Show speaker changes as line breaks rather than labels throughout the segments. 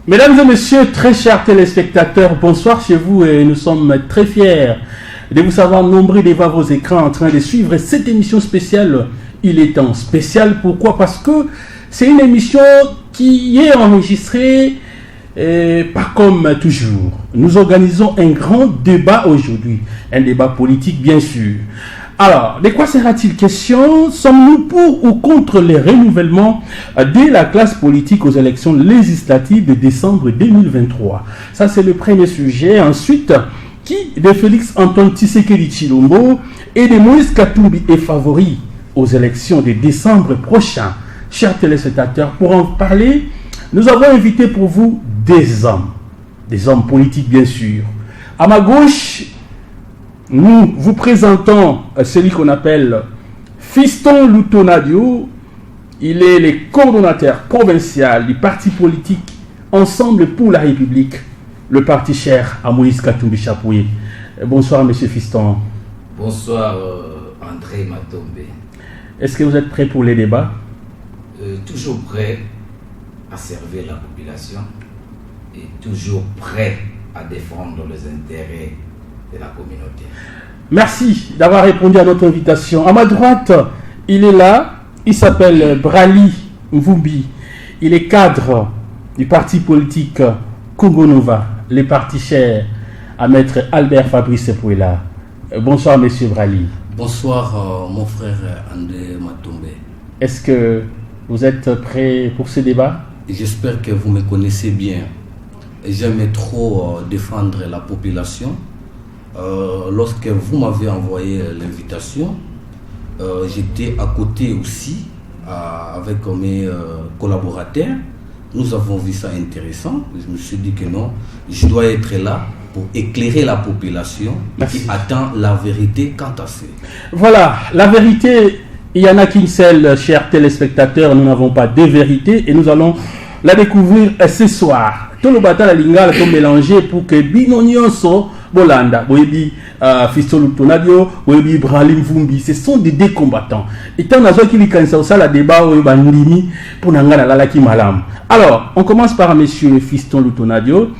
Mesdames et messieurs, très chers téléspectateurs, bonsoir chez vous et nous sommes très fiers de vous savoir nombreux devant vos écrans en train de suivre cette émission spéciale. Il est en spécial, pourquoi? Parce que c'est une émission qui est enregistrée pas comme toujours. Nous organisons un grand débat aujourd'hui, un débat politique bien sûr. Alors, de quoi sera-t-il question? Sommes-nous pour ou contre les renouvellements de la classe politique aux élections législatives de décembre 2023? Ça, c'est le premier sujet. Ensuite, qui de Félix Antoine Tshisekedi Tshilombo et de Moïse Katumbi est favori aux élections de décembre prochain? Chers téléspectateurs, pour en parler, nous avons invité pour vous des hommes politiques bien sûr. À ma gauche, nous vous présentons celui qu'on appelle Fiston Lutonadio. Il est le coordonnateur provincial du parti politique Ensemble pour la République, le parti cher à Moïse Katumbi Chapoué. Bonsoir monsieur Fiston.
Bonsoir André Matombe.
Est-ce que vous êtes prêt pour les débats?
Toujours prêt à servir la population et toujours prêt à défendre les intérêts de la communauté.
Merci d'avoir répondu à notre invitation. À ma droite, il est là, il s'appelle Brali Mvumbi. Il est cadre du parti politique Congo Nova, le parti cher à maître Albert Fabrice Pouela. Bonsoir monsieur Brali.
Bonsoir mon frère André Matombe.
Est-ce que vous êtes prêt pour ce débat?
J'espère que vous me connaissez bien. J'aime trop défendre la population. Lorsque vous m'avez envoyé l'invitation, j'étais à côté aussi avec mes collaborateurs. Nous avons vu ça intéressant. Je me suis dit que non, je dois être là pour éclairer la population. Merci. Qui attend la vérité quant à ça.
Voilà, la vérité, il n'y en a qu'une seule, chers téléspectateurs. Nous n'avons pas de vérité et nous allons la découvrir ce soir. Tout le bataille à l'ingala est mélangé pour que Binonionso Bolanda, Boebi, Fiston Lutonadio, Boebi, Brali Mvumbi, ce sont des deux combattants. Et tant que qui ont ça, la débat, pour Nangala Lalaki Malam. Alors, on commence par monsieur Fiston Lutonadio.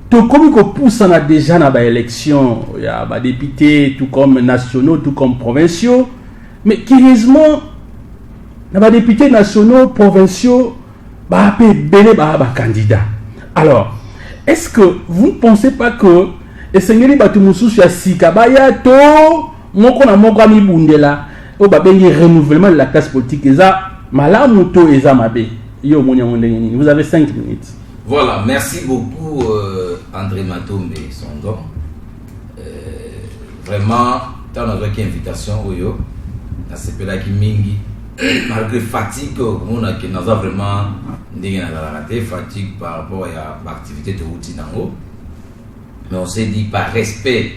Tout comme qu'on pousse on a déjà dans l'élection, il y a des députés, tout comme nationaux, tout comme provinciaux. Mais curieusement, les députés nationaux, provinciaux, candidats. Alors, est-ce que vous ne pensez pas que et Seigneur Batumusu sur Sikabaya to moko na moko ami bundela o babengi renouvellement de la classe politique eza malamu to eza mabe yo monya ndenge vous avez 5 minutes.
Voilà, merci beaucoup André Matombe Songo. Vraiment dans notre invitation oyo na sepela ki mingi malgré fatigue on a que nous a vraiment ndenge na la raté fatigue par rapport à l'activité de routine en haut. Mais on s'est dit par respect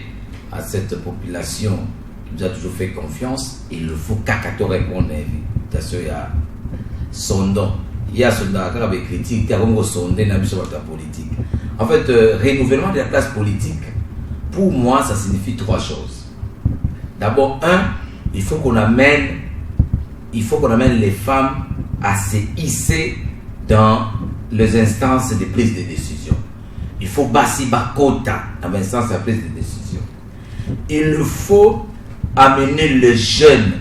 à cette population qui nous a toujours fait confiance, il faut qu'à répondre à l'invitation à sondant. Il y a sondant avec critique, il y a comme sondé dans la politique. En fait, renouvellement de la classe politique, pour moi, ça signifie trois choses. D'abord, il faut qu'on amène les femmes à se hisser dans les instances de prise de décision. Il faut bassi bakota dans l'instance de prise de décision. Il faut amener les jeunes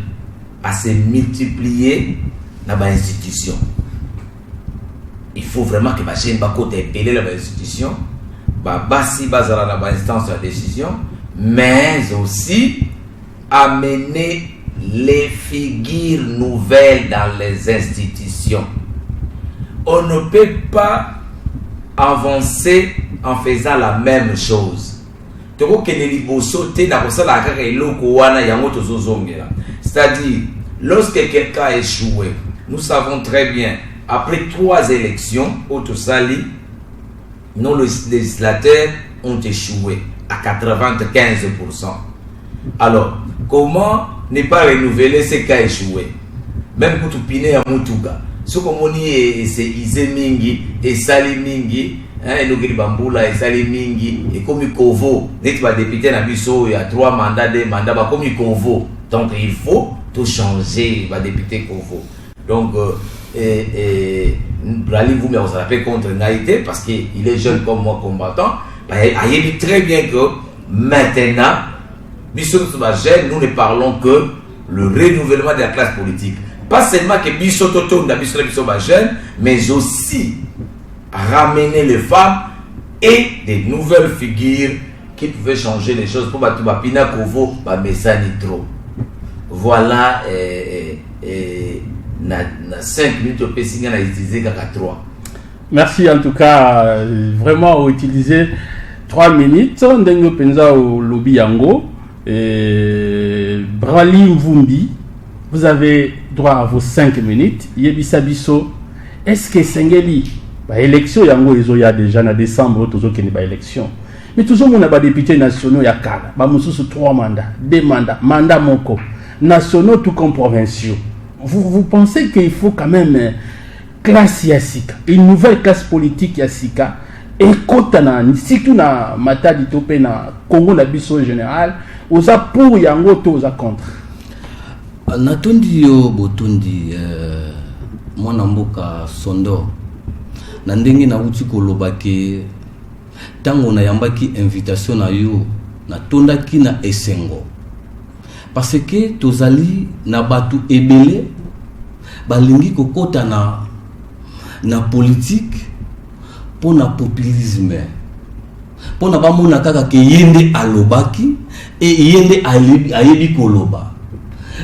à se multiplier dans l'institution. Il faut vraiment que les jeunes bakota épellent dans l'institution, bassi bazara dans l'instance de décision, mais aussi amener les figures nouvelles dans les institutions. On ne peut pas avancer en faisant la même chose. C'est-à-dire, lorsque quelqu'un a échoué, nous savons très bien, après 3 élections, nos législateurs ont échoué à 95%. Alors, comment ne pas renouveler ce qui a échoué? Même pour tout piner à Moutuga. Ce qu'on dit, c'est Isé Mingi et Sali Mingi, et Bambula et Sali Mingi, et comme Kovo, n'est pas député Nabiso, il y a 3 mandats, 2 mandats, comme Kovo. Donc il faut tout changer, va député Kovo. Donc, Brali vous, mais on s'appelle contre Naïté parce qu'il est jeune comme moi, combattant. Il dit très bien que maintenant, nous ne parlons que le renouvellement de la classe politique. Pas seulement que Bisso Toto n'a jeune, mais aussi ramener les femmes et des nouvelles figures qui pouvaient changer les choses pour Batubapina Kovo, Bamesani trop. Voilà, 5 minutes au Pessinga a utilisé 3.
Merci en tout cas, vraiment utiliser 3 minutes. Ndengo Penza au lobby Yango. Brali Mvumbi, vous avez droit à vos 5 minutes. Yebisa Bisso, est-ce que Sengeli, élection Yango, il y a déjà en décembre, toujours qu'il y a élection. Mais toujours, on a des députés nationaux, il y a 4. Bamousou 3 mandats, 2 mandats, mandat moko, nationaux tout comme provinciaux. Vous pensez qu'il faut quand même classe Yassika, une nouvelle classe politique Yassika, et surtout dans Matadi Topé, dans Congo, la Bisso en général, osa pour Yango, osa contre.
Natondi yo botondi mwana mboka Sondo na ndenge na uti kolobaki tango na yambaki invitation na yo na tondaki na esengo parce que tozali na batu ebele balingi kokota na politique pour na populisme pour na bamona kaka ke yende alobaki et yende ayebi koloba.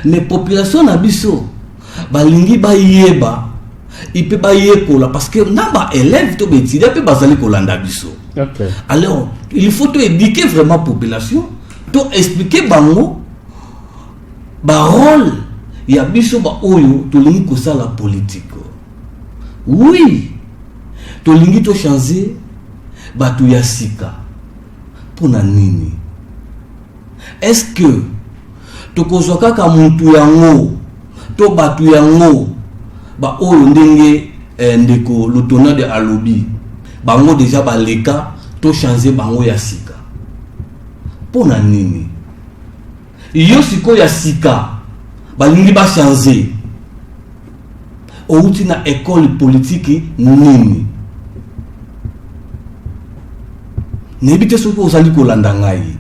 Mais population na biso balingi ba yeba ipe ba yekola parce que naba élève to betida pe bazali kolanda biso.
Okay.
Alors il faut éduquer vraiment population, to expliquer bango ba rôle ya biso ba oyo to lingi ko sala politique. Oui, to lingi to changer ba to yasika pona nini. Est-ce que tokozwa kaka muntu yango to batu yango ba oyo ndenge ndeko lutona de alobi bango déjà baleka to changer bango ya sika pona nini yo siko ya sika balingi ba changer outi na école politique nini nebite soko osali kolanda ngai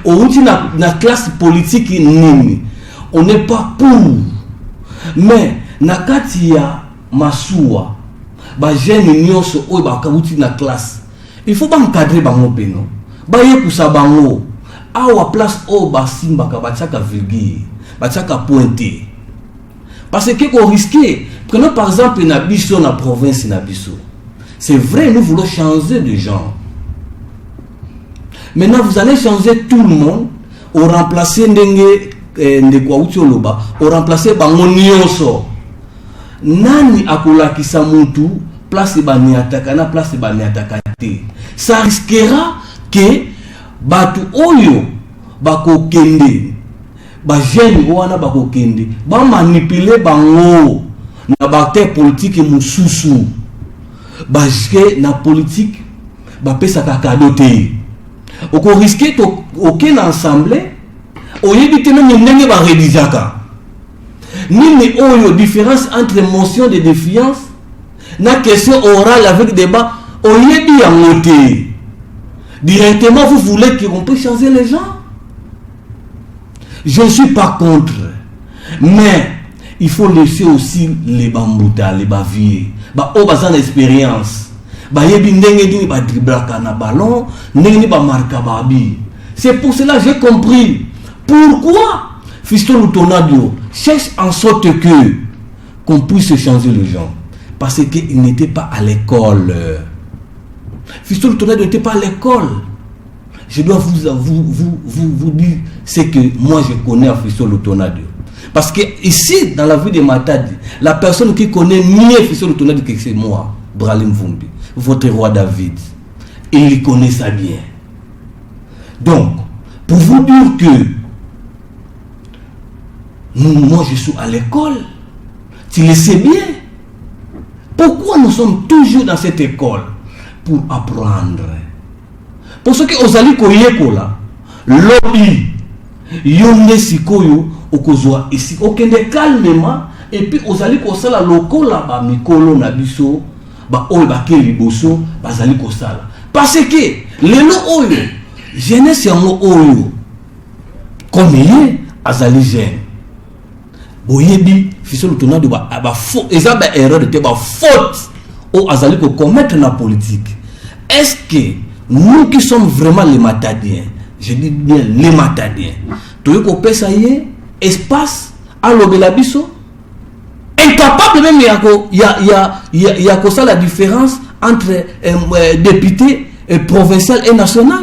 outi na classe politique nini on n'est pas pour mais na kati ya masuwa ba jeune nyonso oyo bakauti na classe il faut ba encadrer bango peno ba yekusa bango awa place o basimba ka bachaka virgule bachaka pointer parce que qu'on risquer prenons par exemple na biso na province na biso c'est vrai nous voulons changer de genre. Maintenant, vous allez changer tout le monde au remplacer ndeko auti oloba, au remplacer bango nyonso. Nani akolakisa mutu place bani ataka na place bani ataka te. Ça risquera que batu oyo bako kende ba jeune wana bako kende ba manipuler bango na bakte politique mususu. Parce na politique ba pesa cadeau te. Oko risquer aucun assemblée au yebite même ndenge ba rédigaka ni oyo différence entre motion de défiance na question orale avec débat au yebi ya moté directement vous voulez qu'on peut changer les gens. Je ne suis pas contre mais il faut laisser aussi les bambouta les bavier ba o bazana expérience ba yebi ndenge dini ba driblaka na ballon ndenge ni ba marka babi. C'est pour cela que j'ai compris pourquoi Fiston Lutonadio cherche en sorte que qu'on puisse changer les gens parce qu'il n'était pas à l'école. Fiston Lutonadio n'était pas à l'école. Je dois vous dire ce que moi je connais à Fiston Lutonadio. Parce que ici dans la ville de Matadi, la personne qui connaît mieux Fiston Lutonadio que c'est moi, Brali Mvumbi, votre roi David. Et il connaît ça bien. Donc, pour vous dire que moi je suis à l'école, tu le sais bien. Pourquoi nous sommes toujours dans cette école? Pour apprendre. Pour ce que Ozali Koyekola, lobby, Yonde Sikoyo, ici, calmement, et puis Ozali Kosala Lokola, Mikolo Nabiso, ba oyo bake liboso bazali kosala parce que lelo oyo jeunesse yango oyo comme ye azali jeune boyebi fiso lutona de ba faute eza ba erreur de ba faute o azali ko commettre na politique. Est-ce que nous qui sommes vraiment les matadiens, je dis bien les matadiens, tu ko pesa ye espace à l'obela biso incapable même il y a ça la différence entre député provincial et national.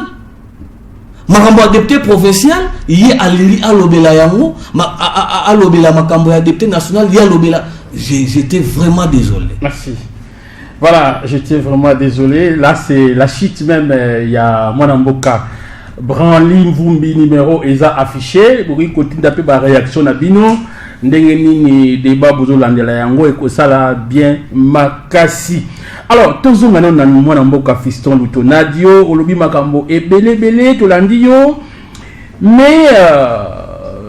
Makambo député provincial il alili à l'obela yango à l'obela makambo ya député national il y a l'obela. J'étais vraiment désolé.
Merci. Voilà, j'étais vraiment désolé. Là, c'est la chute même. Il y a Mwanamboka. Branly Mvumbi numéro ESA affiché. Vous continuez d'appeler ma réaction à Bino. Ndengeni débat bozo landela yango et que ça là bien makasi. Alors, tous nous maintenant dans Mwanamboka fiston lutonadio. Olobi makambo et belé to landio. Mais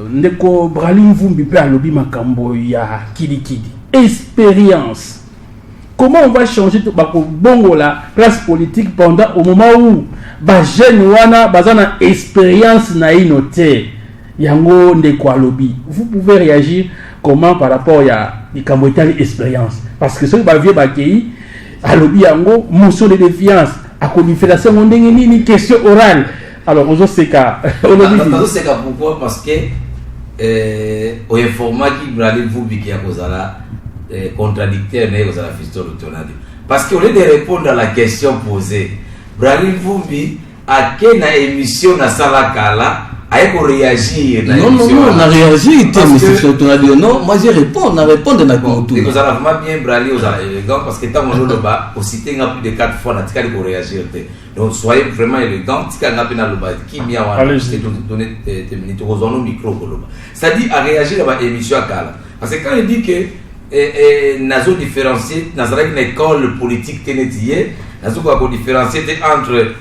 ndeko Branly Mvumbi pe alobi makambo ya kidi. Expérience. Comment on va changer la classe politique pendant au moment où les jeunes ont expérience na inote yango ndeko lobby. Vous pouvez réagir comment par rapport à l'expérience parce que ceux qui viennent bakei à lobby yango motion de défiance à confédération on ni question orale. Alors on sait
pourquoi parce que au informat qui bralé vous qui a causé là contradicteur aux la fiston lutonadio parce qu'au lieu de répondre à la question posée Branly Mvumbi a quelle émission na sala kala a réagir
non on a réagi monsieur lutonadio non moi je réponds on répond na
tout et vous allez vraiment bien Branly aux élégant parce que tant mon le bas au cité n'a plus de 4 fois na tika ko réagir donc soyez vraiment élégant tika n'a pas le bas qui mia wa donner des minutes aux on micro ko loba ça dit à réagir à émission kala parce que quand il dit que nazo différencier dans une école politique ténétier nazo ko différencier entre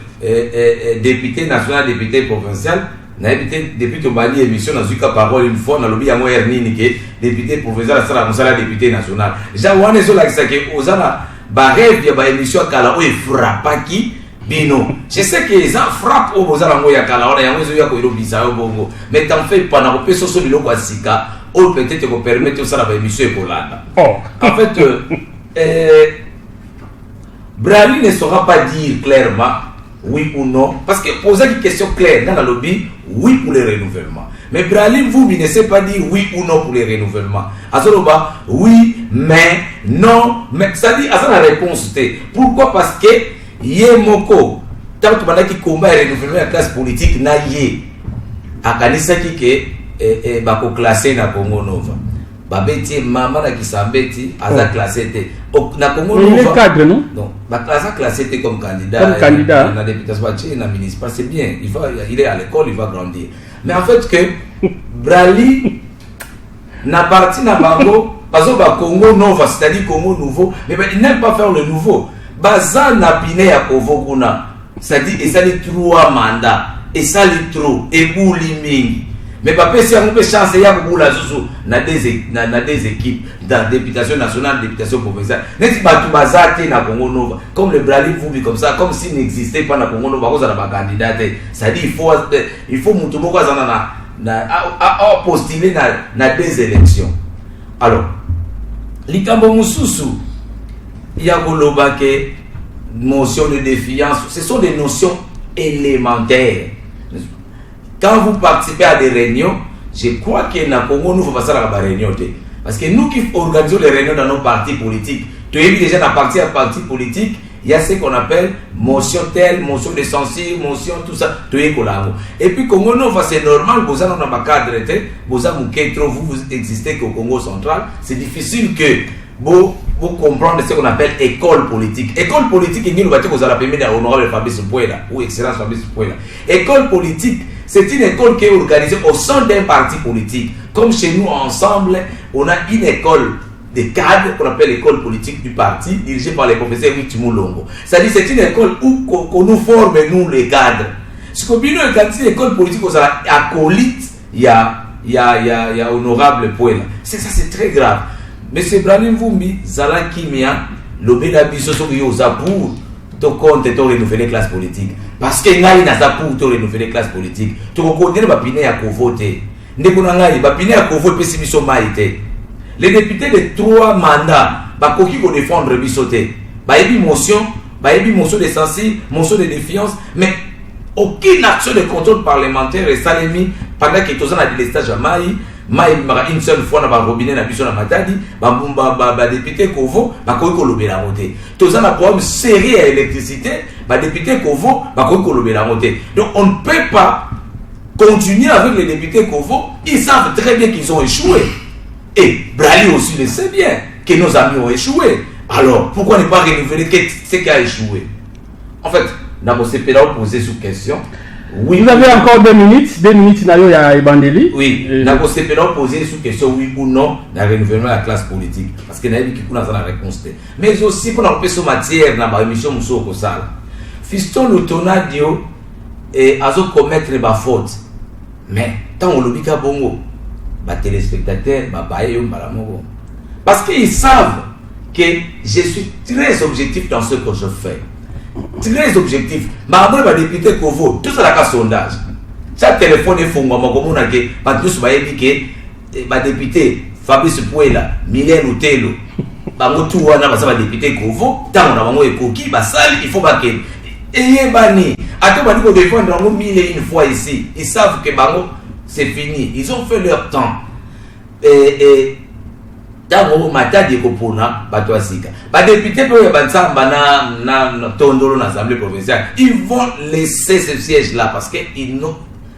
député national député provincial na député bali émission nazo ka parole une fois na lobby ya moi nini ke député provincial sala musala député national ja wane zo la kisake ozana ba rêve ya ba émission kala o frappa ki bino je sais que les gens frappent au bozala ngo ya kala ora yango zo ya ko irobisa yo bongo mais t'en fais pas na ko peso so biloko asika ou peut-être vous permettez ça la émission Ecolanda. En fait, Branly ne saura pas dire clairement oui ou non, parce que poser une question claire dans le lobby, oui pour le renouvellement. Mais Branly Mvumbi ne sait pas dire oui ou non pour le renouvellement. Azoroba, oui, mais, non, mais, ça dit, à la réponse, pourquoi? Parce que, Yemoko, tant que pendant qu'il combat le renouvellement de la classe politique, n'a yé, à Kanisa qui et bako classé na Congo Nova babeti mama na kisambeti aza classé té na Congo Nova
il est cadre non
ba classé té comme candidat na députation na municipal c'est bien il est à l'école il va grandir mais en fait que Branly na parti na bango bazo ba Congo Nova c'est-à-dire Congo nouveau mais il n'aime pas faire le nouveau baza na piné ya Kovo kuna c'est-à-dire et ça les 3 mandats et ça les trop et bouli mingi. Mais papa, si on peut chance, il y a beaucoup des équipes dans députation nationale, députation provinciale. N'est-ce pas tout bazar na Congo Nova, comme le Branly Mvumbi comme ça, comme s'il n'existait pas na Congo Nova, vous avez pas candidat. Ça dit il faut mutumo kwa zana na postuler na des élections. Alors, likambo mususu, il y a koloba ke motion de défiance, ce sont des notions élémentaires. Quand vous participez à des réunions, je crois que dans le Congo, nous ne faisons pas ça dans les réunions. Parce que nous qui organisons les réunions dans nos partis politiques, tu as vu déjà dans parti politique, il y a ce qu'on appelle motion telle, motion de censure, motion tout ça, tu es collabo. Et puis Congo Nova, c'est normal, vous avez un cadre, vous existez qu'au Congo central, c'est difficile que vous comprendre ce qu'on appelle école politique. École politique, vous allez permettre à honorable Fabrice Pouela ou excellence Fabrice Pouela. École politique, c'est une école qui est organisée au sein d'un parti politique. Comme chez nous, ensemble, on a une école de cadres qu'on appelle l'école politique du parti, dirigée par les professeurs Wichimou Longo. C'est-à-dire c'est une école où qu'on nous forme, nous, les cadres. Ce qu'on dit, c'est une école politique, on a acolyte, il y a honorable Pouela. Ça, c'est très grave. Monsieur Branly Mvumbi, Zala Kimia, lobela biso soki yo oza pour to compte to renouveler classe politique parce que ngai naza pour to renouveler classe politique to kokondela bapine ya kovote ndeko na ngai bapine ya kovote pesi biso mai te les députés de 3 mandats bakoki ko défendre biso te bayebi motion de censure motion de défiance mais aucune action de contrôle parlementaire et salemi pendant que tous en a délestage à mai une seule fois na robinet na biso na matadi ba député Kovo ba koki ko lobela moté tous en a problème sérieux à électricité ba député Kovo ba koki ko lobela moté donc on ne peut pas continuer avec les députés Kovo. Ils savent très bien qu'ils ont échoué et Brali aussi le sait bien que nos amis ont échoué. Alors pourquoi ne pas renouveler ce qui a échoué? En fait dans mon CPLA poser sous question.
Oui, vous avez encore 2 minutes. 2 minutes, il y a Ebandeli.
Oui, dans mon CPLA poser sous question oui ou non dans le renouvellement de la classe politique. Parce que nous avons la réponse. Mais aussi pour la question matière dans la émission Mousso Kosala. Fiston Lutonadio et Azo commettre des fautes. Mais tant on l'oublie qu'à bongo, les téléspectateurs, parce qu'ils savent que je suis très objectif dans ce que je fais. Très objectif. Mais député Kovo, tout ça là sondage. Chaque téléphone est fondé, comme on a dit, que député Fabrice Pouela, Mylène Outelo, tout le député Kovo, tant on a coquille, il faut pas que. Et bani, attends, bani qu'on défendre 1000 et une fois ici. Ils savent que bango c'est fini. Ils ont fait leur temps. Et dans matadi kopona batwasika ba député pour bansamba na tondolo na assemblée provinciale ils vont laisser ce siège là parce que ils n'ont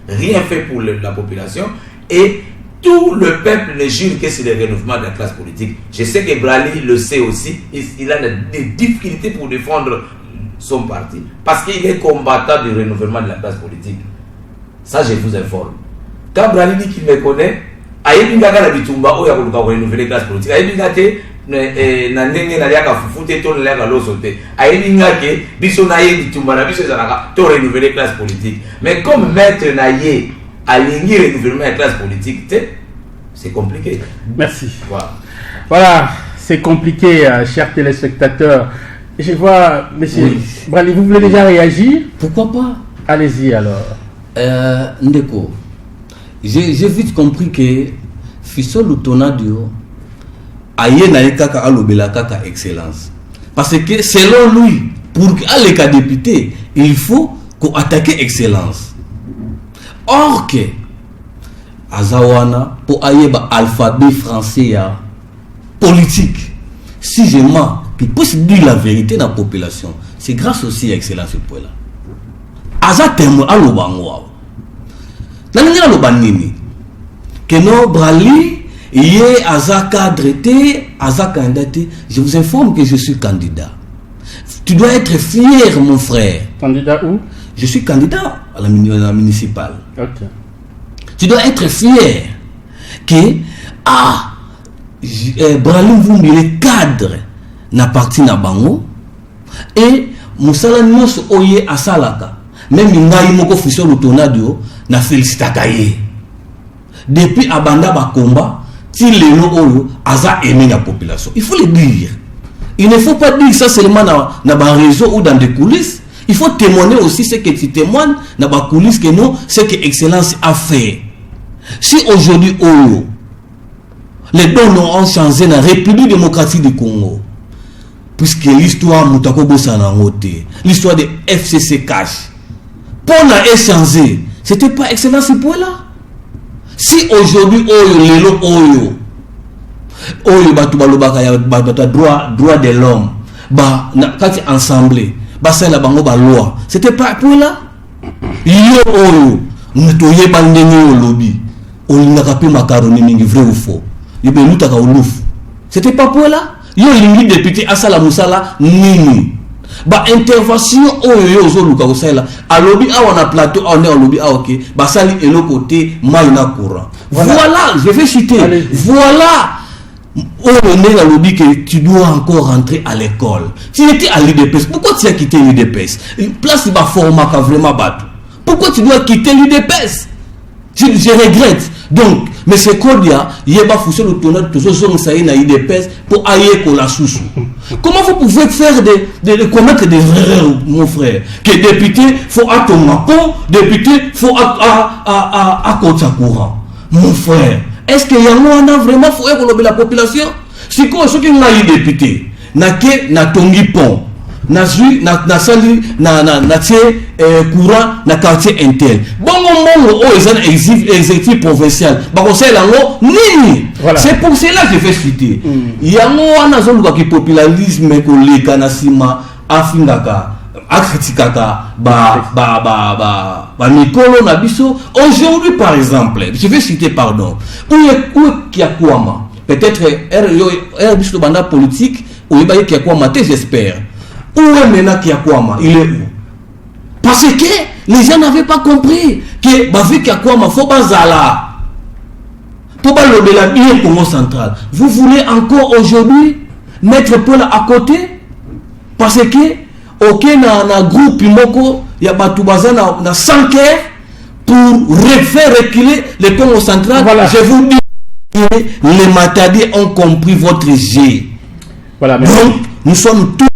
rien fait pour la population et tout le peuple ne jure que c'est le renouvellement de la classe politique. Je sais que Brali le sait aussi, il a des difficultés pour défendre son parti parce qu'il est combattant du renouvellement de la classe politique. Ça je vous informe. Quand Brali dit qu'il me connaît ayebinga na bitumba oya koluka ko renouveler classe politique ayebinga te na ndenge na liaka fufute to na liaka loso te ayebinga ke biso na ye bitumba na biso ezalaka to renouveler classe politique mais comme maître na ye alingi renouvellement de classe politique te c'est compliqué.
Merci. Voilà, c'est compliqué, chers téléspectateurs. Je vois monsieur Brali, vous voulez déjà réagir?
Pourquoi pas?
Allez-y alors.
Ndeko, j'ai vite compris que Fiston Lutonadio aye na kaka alobela kaka excellence parce que selon lui pour aller ka député il faut qu'on attaque excellence. Or que azawana pour aye ba alphabet français ya politique si je mens qu'il puisse dire la vérité dans la population c'est grâce aussi à excellence pour là azatemo alobango Nangela lobanini que non Brali yé aza cadre té aza candidat. Je vous informe que je suis candidat. Tu dois être fier mon frère.
Candidat où?
Je suis candidat à la municipale.
OK.
Tu dois être fier que Brali vous le cadre na parti na bango et musala nyonso oye asalaka même ngai moko Fiston Lutonadio na félicitaka ye depuis abanda ba combat ti lelo oyo aza aimé la population. Il faut le dire. Il ne faut pas dire ça seulement na ba réseau ou dans des coulisses. Il faut témoigner aussi ce que tu témoignes dans ba coulisses que non ce que excellence a fait. Si aujourd'hui oyo les dons ont changé dans la République démocratique du Congo puisque l'histoire mutako bosana ngote l'histoire de FCC cash pour la échanger. C'était pas excellence pour là. Si aujourd'hui oyo batu balobaka ya batu droit de l'homme ba na kati ensemble ba sala bango ba loi c'était pas pour là. Yo oyo ntoye bandenge o lobby olinga kape macaroni mingi vrai ou faux yebe lutaka olufu c'était pas pour là. Yo lingi député asala musala nini ba intervention oyo ozoluka kosala alobi awa na plateau on est en lobby OK basali eloko côté maina courant. Voilà, je vais citer. Allez-y. Voilà on est dans lobby que tu dois encore rentrer à l'école. Tu étais à l'UDPS, pourquoi tu as quitté l'UDPS? Place ba format ka vraiment bateau. Pourquoi tu dois quitter l'UDPS? Je regrette. Donc, mais c'est Kodia, il n'y a pas foutu le tonneau, tout ça, ça y a des pèses pour ailler pour la sous. Comment vous pouvez faire commettre des erreurs, mon frère? Que député, faut attendre un député, faut à courant. Mon frère, est-ce qu'il y a un vraiment faut écouter la population? Si quoi, ce qui n'a eu député, n'a tongi pont. Na sali na courant na quartier intel bongo exécutif provincial nini. C'est pour cela que je vais citer yango wana zoluka ki populisme koleka na sima afingaka akritikaka ba mikolo na biso. Aujourd'hui par exemple, je vais citer où Kiakwama, peut-être biso banda politique ou ba Kiakwama, j'espère. Où est maintenant Kiakwama? Il est où? Parce que les gens n'avaient pas compris que Bavi Kiakwama, faut pas zala. Pour pas le de la bien Congo central. Vous voulez encore aujourd'hui mettre Paul à côté? Parce que, ok, na groupe Moko, il y a Batoubaza na 100 pour faire reculer le Congo central. Voilà. Je vous dis que les Matadi ont compris votre jeu. Voilà, donc, nous sommes tous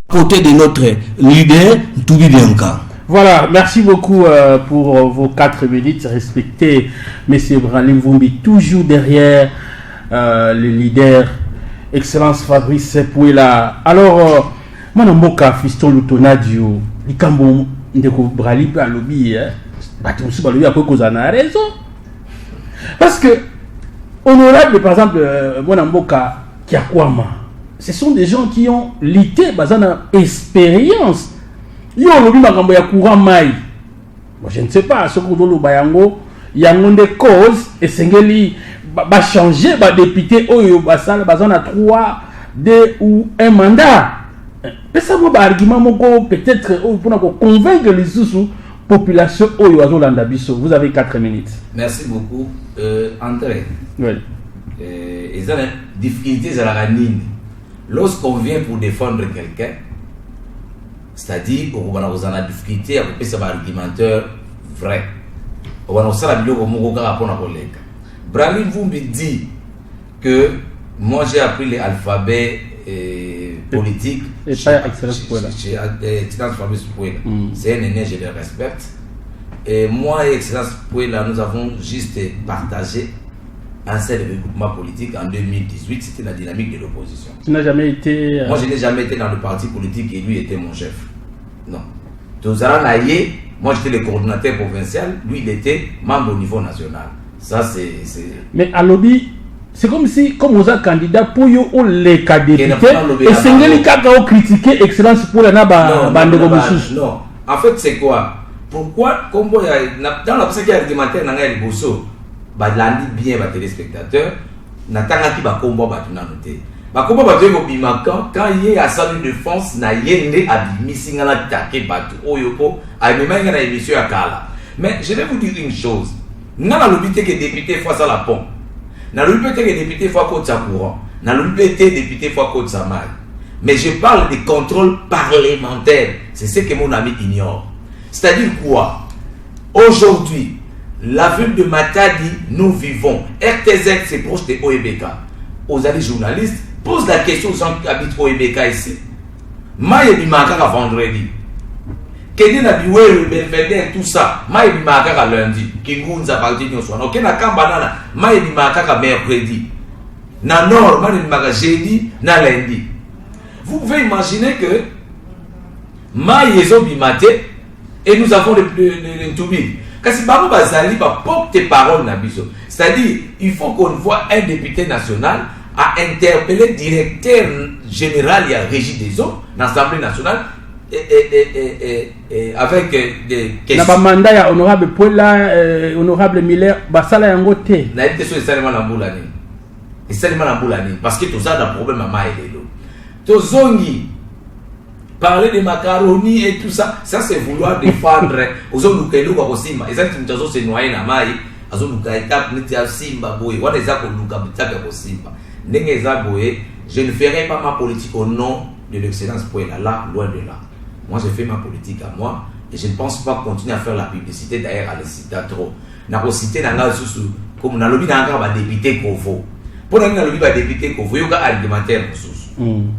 côté de notre leader Toubidianka.
Voilà, merci beaucoup pour vos 4 minutes. Respectez M. Bralim Vumbi, toujours derrière le leader, Excellence Fabrice Pouela. Alors, moi, je suis Fiston Lutonadio, je suis Bralim à lobby, raison. Parce que, honorable, par exemple, moi, je suis ce sont des gens qui ont lutté basant expérience. Yo lobi makambo ya courant mai. Moi je ne sais pas ce que vous bayango yango des causes et sengeli ba changer ba député oyo basala basant na 3 2 ou un mandat. Mais ça va argument moko peut-être pour convaincre les sous population oyo azolanda biso. Vous avez 4 minutes.
Merci beaucoup André.
Oui.
Et ça la difficulté à la ranine. Lorsqu'on vient pour défendre quelqu'un, c'est-à-dire qu'on a une difficulté à couper ses argumentaires vrais. On a une difficulté. Bralim Vumbi dit que moi j'ai appris l'alphabet politique chez Excellence Fabrice Pouela. C'est un aîné, je le respecte. Et moi et Excellence Pouela, nous avons juste partagé un seul regroupement politique en 2018, c'était la dynamique de l'opposition.
Tu n'as jamais été...
Moi, je n'ai jamais été dans le parti politique et lui était mon chef. Non. Tozara Naye, moi j'étais le coordinateur provincial, lui il était membre au niveau national. Ça c'est...
Mais à lobby, c'est comme si, comme on a candidat pour yo les cas députés, et Sengeli Kaka critiqué Excellence pour la
non. En fait, c'est quoi? Pourquoi, comme dans la personne qui a argumenté dans les Bosso, balandi bien les téléspectateurs natanga ki ba kombo ba tunanoté ba kombo ba tue bimaka quand il y a salle de défense na yende abimisi ngala take batu oyoko a même na émission ya kala. Mais je vais vous dire une chose, na lobité que député fois ça la pont na lobité que député fois côte sa courant na lobité député fois côte sa mal. Mais je parle de contrôle parlementaire, c'est ce que mon ami ignore. C'est-à-dire quoi? Aujourd'hui la ville de Matadi, nous vivons. RTZ, c'est proche de OEBK. Aux amis journalistes, pose la question aux gens qui habitent OEBK ici. Maïe Bimaka vendredi. Kenya na biwe Belvedere tout ça. Maïe Bimaka lundi. Kingunza parti nous soir. Ok na Kambanana. Maïe Bimaka mercredi. Na Nord, Maïe Bimaka jeudi, na lundi. Vous pouvez imaginer que Maïe Ezo Bimate et nous avons le Toubi. C'est-à-dire, il faut qu'on voit un député national à interpeller le directeur général et à régie des eaux dans l'Assemblée nationale et avec des questions.
Le mandat ya honorable Pouela, honorable Miller, basala yangote.
Na été sur seulement la boulane. Et seulement la boulane parce que tout ça a un problème à Maïlelo. Tozongi parler de macaroni et tout ça, ça c'est vouloir défendre aux autres qui nous simba. Et ça qui nous se noyer na mai, aux autres qui étape ni tia simba boy. What is that qu'on nous capita pour simba? N'engage boy, je ne ferai pas ma politique au nom de l'excellence Pouela là, loin de là. Moi je fais ma politique à moi Et je ne pense pas continuer à faire la publicité d'ailleurs à le citer trop. N'a pas cité dans la sous comme on a lobby dans un député Kovo. Pour nous lobby va député Kovo, il y a un argumentaire sous.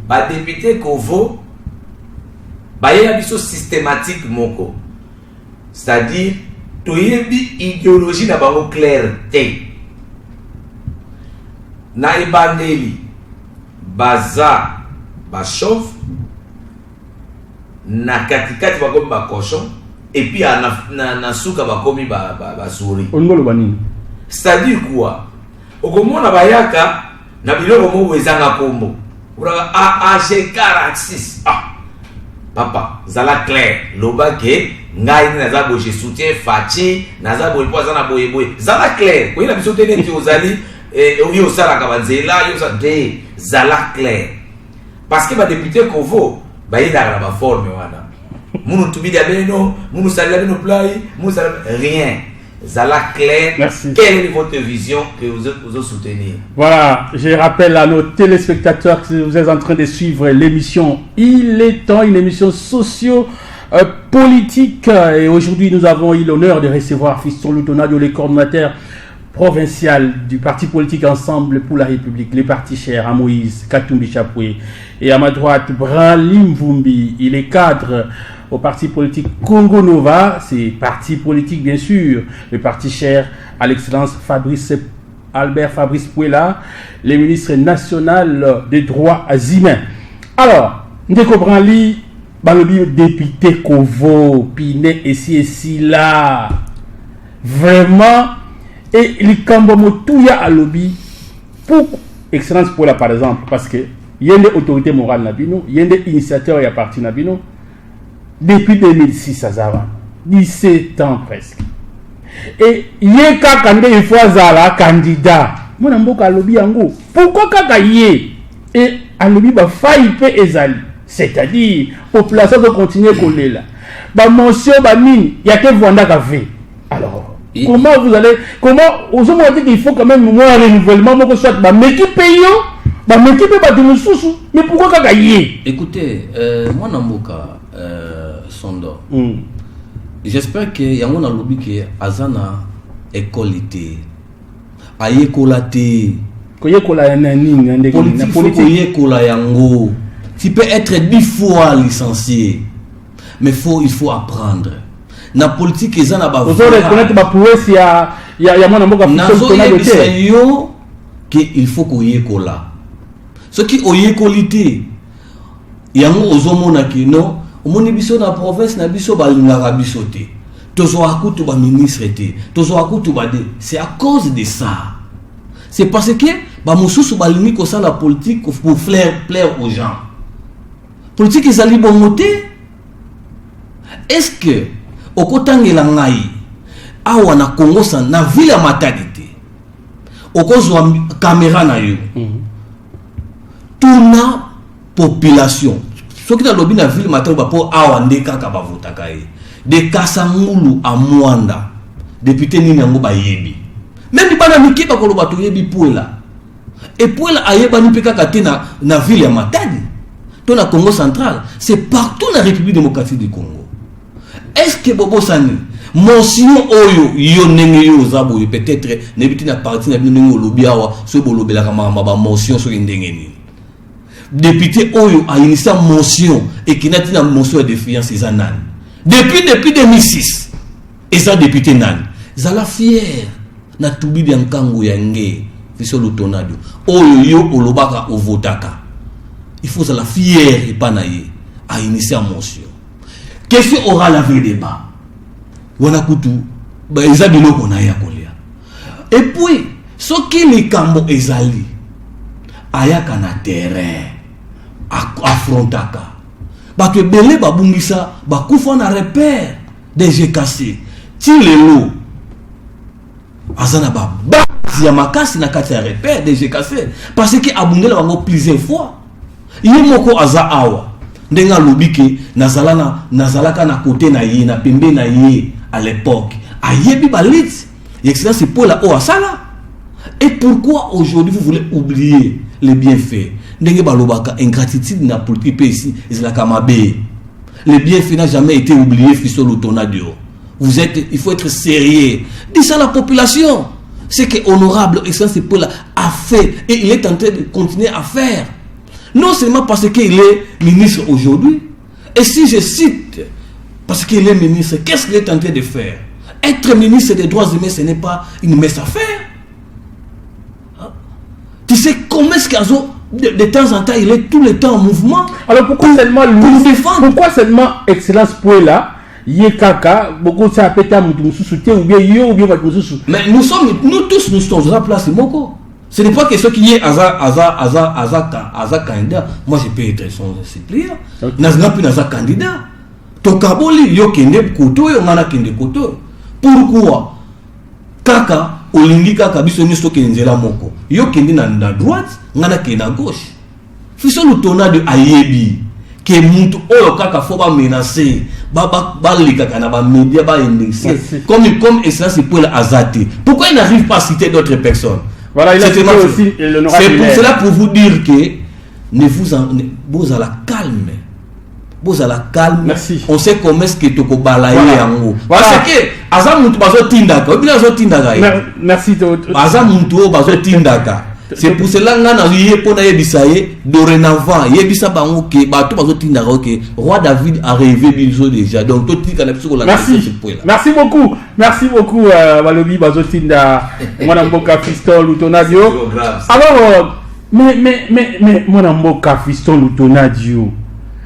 Ba député Kovo, ba y a une chose systématique moko. C'est-à-dire to yebi idéologie na bango clarté. Na ibandeli baza ba chauve na katikati bakomi ba cochon et puis na suka bakomi ba souris.
Ongolo banini.
C'est-à-dire quoi? Okomona bayaka na biloko mo wezanga kombo. Ura AAG46. Papa, zala clair, loba ke ngai naza bo je soutien Fachi, naza bo poza na boyeboy. Zala clair, ko ina biso tene ti ozali yo sala ka banzela, yo sa de zala clair. Parce que ba député Kovo ba ida na ba forme wana. Munu tubidi abeno, munu salila beno play, munu salila rien. Zala clair.
Merci.
Quelle est votre vision que vous soutenez?
Voilà, je rappelle à nos téléspectateurs que vous êtes en train de suivre l'émission Il est temps, une émission socio-politique. Et aujourd'hui, nous avons eu l'honneur de recevoir Fiston Lutonadio, le coordonnateur provincial du parti politique Ensemble pour la République, les partis chers à Moïse Katumbi Chapoué. Et à ma droite, Branlim Vumbi, il est cadre au parti politique Congo Nova, c'est parti politique bien sûr, le parti cher à l'excellence Albert Fabrice Pouela, le ministre national des droits humains. Alors, Ndeko Branli, balobi député Kovo, Piné ici là, vraiment, et il kambomo touya à lobby pour excellence Pouela par exemple, parce que il y a des autorités morales nabino, il y a des initiateurs et à partir nabino. Depuis 2006 à Zara, 17 ans presque. Et yé kakande il faut Zara candidat. Mon amboka alobi yango. Pourquoi kaka yé et alobi ba faille pe ezali. C'est-à-dire population de continuer coller là. Ba mention ba mine, y a que Vanda Café. Alors, comment vous allez aux hommes dit qu'il faut quand même un renouvellement moko soit ba meki payo, ba meki pe ba de mususu. Mais pourquoi kaka yé?
Écoutez, mon amboka Sondo. J'espère que yango na lobi ke azana écolité. Ayekolate.
Koyekola nani ndenge
na politique koyekola yango. Tu peux être 10 fois licencié. Mais il faut apprendre. Na politique ezana ba.
Vous reconnaître ba prouesse ya mwana mboka
Fisto na doté. Yo que il faut koyekola. Ce qui oyekolité yango ozomona ki non omoni biso na province na biso balingaka biso te tozo akutu ba ministre te tozo akutu ba de c'est à cause de ça c'est parce que ba mususu balingi ko ça la politique pour plaire aux gens politique ezali bongote est-ce que okotangela ngai awa na Congo sa na ville ya Matadi okozwa caméra na yo tuna population ce qui est dans la ville matin pour awande kaka bavota kai de Kasangulu à Mwanda député ni nango ba yebi même bana mikiba ko lobato yebi Pouela et Pouela ayeba ni peka katina na ville ya Matadi to na Congo central c'est partout dans la République démocratique du Congo. Est-ce que Bobo Sani mention oyo yo nenge yo zabo peut-être nebiti na parti na bino lobi awa so bolobela kama ba mention so ndenge ni député Oyo a initié motion et qui n'a pas une motion de défiance et nan. Depuis 2006, et ça député nan. Zala fier na tubi bien kango yange fiso lutonadio. Oyo yo olobaka ovotaka. Il faut zala fier et pas naie a initié motion. Question aura la vie débat. Wana kutu ba ezabilo kona ya kolia. Et puis ce qui les kambo ezali ayaka na terrain affrontaka bato ebele babungisa bakufa na repère des GKC ti lelo azana ba base ya makasi na kati ya repère des GKC parce que abundela bango plusieurs fois ye moko aza awa ndenga lobike nazalaka na côté na ye na pembe na ye à l'époque ayebi balit excellence pour la o asala. Et pourquoi aujourd'hui vous voulez oublier les bienfaits? Ndenge balobaka ingratitude na politique ici ezala kamabe. Le bienfait n'a jamais été oublié, Fiston Lutonadio. Il faut être sérieux. Dis ça à la population. C'est que Honorable Excellence Sepoela a fait et il est en train de continuer à faire. Non seulement parce qu'il est ministre aujourd'hui, et si je cite, parce qu'il est ministre, qu'est-ce qu'il est en train de faire? Être ministre des droits humains, ce n'est pas une mince affaire. Tu sais comment est-ce qu'il de temps en temps, il est tout le temps en mouvement.
Alors pourquoi seulement lui, pourquoi seulement Excellence Sepoela, Yekaka, beaucoup ça peut être ou bien yo ou bien
mais nous tous nous sommes à la place Moko. Ce n'est pas que ceux qui est Aza candidat. Moi je peux être son suppléant. Nazna plus Naza candidat. Tokaboli yo kende koto yo ngana kende koto. Pourquoi? Kaka olingi kaka biso nisto kenzela moko. Yo kende na droite, ngana kende à gauche. Fiston Lutonadio ayebi que muntu oyo kaka faut ba menacer ba lika na ba média ba indexer comme Excellence Sepoela azate. Pourquoi il n'arrive pas à citer d'autres personnes?
Voilà, il a cité aussi l'honorable.
C'est pour cela pour vous dire que vous à la calme. Vous à la calme.
Merci.
On sait comment est-ce que tu peux balayer en haut. Parce que Aza muntu bazo tindaka, ou bien bazo tindaka.
Merci.
Aza muntu bazo tindaka. C'est pour cela que dorénavant, Roi David a rêvé déjà. Donc,
merci beaucoup. Merci beaucoup, Balobi Bazotinda, Mwanamboka Fiston Lutonadio. Alors, mais Mwanamboka Fiston Lutonadio,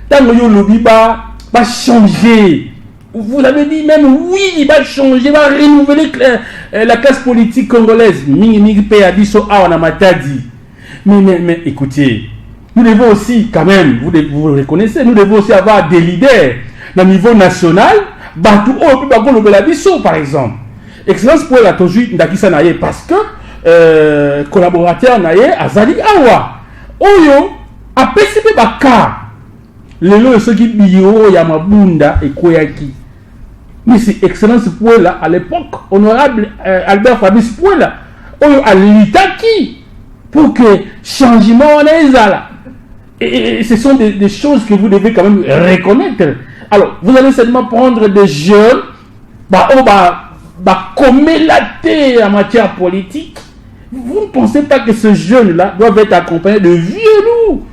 dans le lobby va changer. Vous avez dit même oui, il va changer, il va renouveler la classe politique congolaise. Mais écoutez, nous devons aussi quand même, vous le reconnaissez, nous devons aussi avoir des leaders au niveau national. Par exemple, Excellence pour la Toju Ndakisa Naye parce que collaborateur Naye Azali Awa Oyo a PCP Baka Lelo Soki Biyo Yamabunda et Koyaki. Mais c'est Excellence Sepoela à l'époque, honorable Albert Fabrice Sepoela, à l'Itaki, pour que changement en là. Et ce sont des choses que vous devez quand même reconnaître. Alors, vous allez seulement prendre des jeunes, comme la en matière politique. Vous ne pensez pas que ce jeune-là doit être accompagné de vieux loups?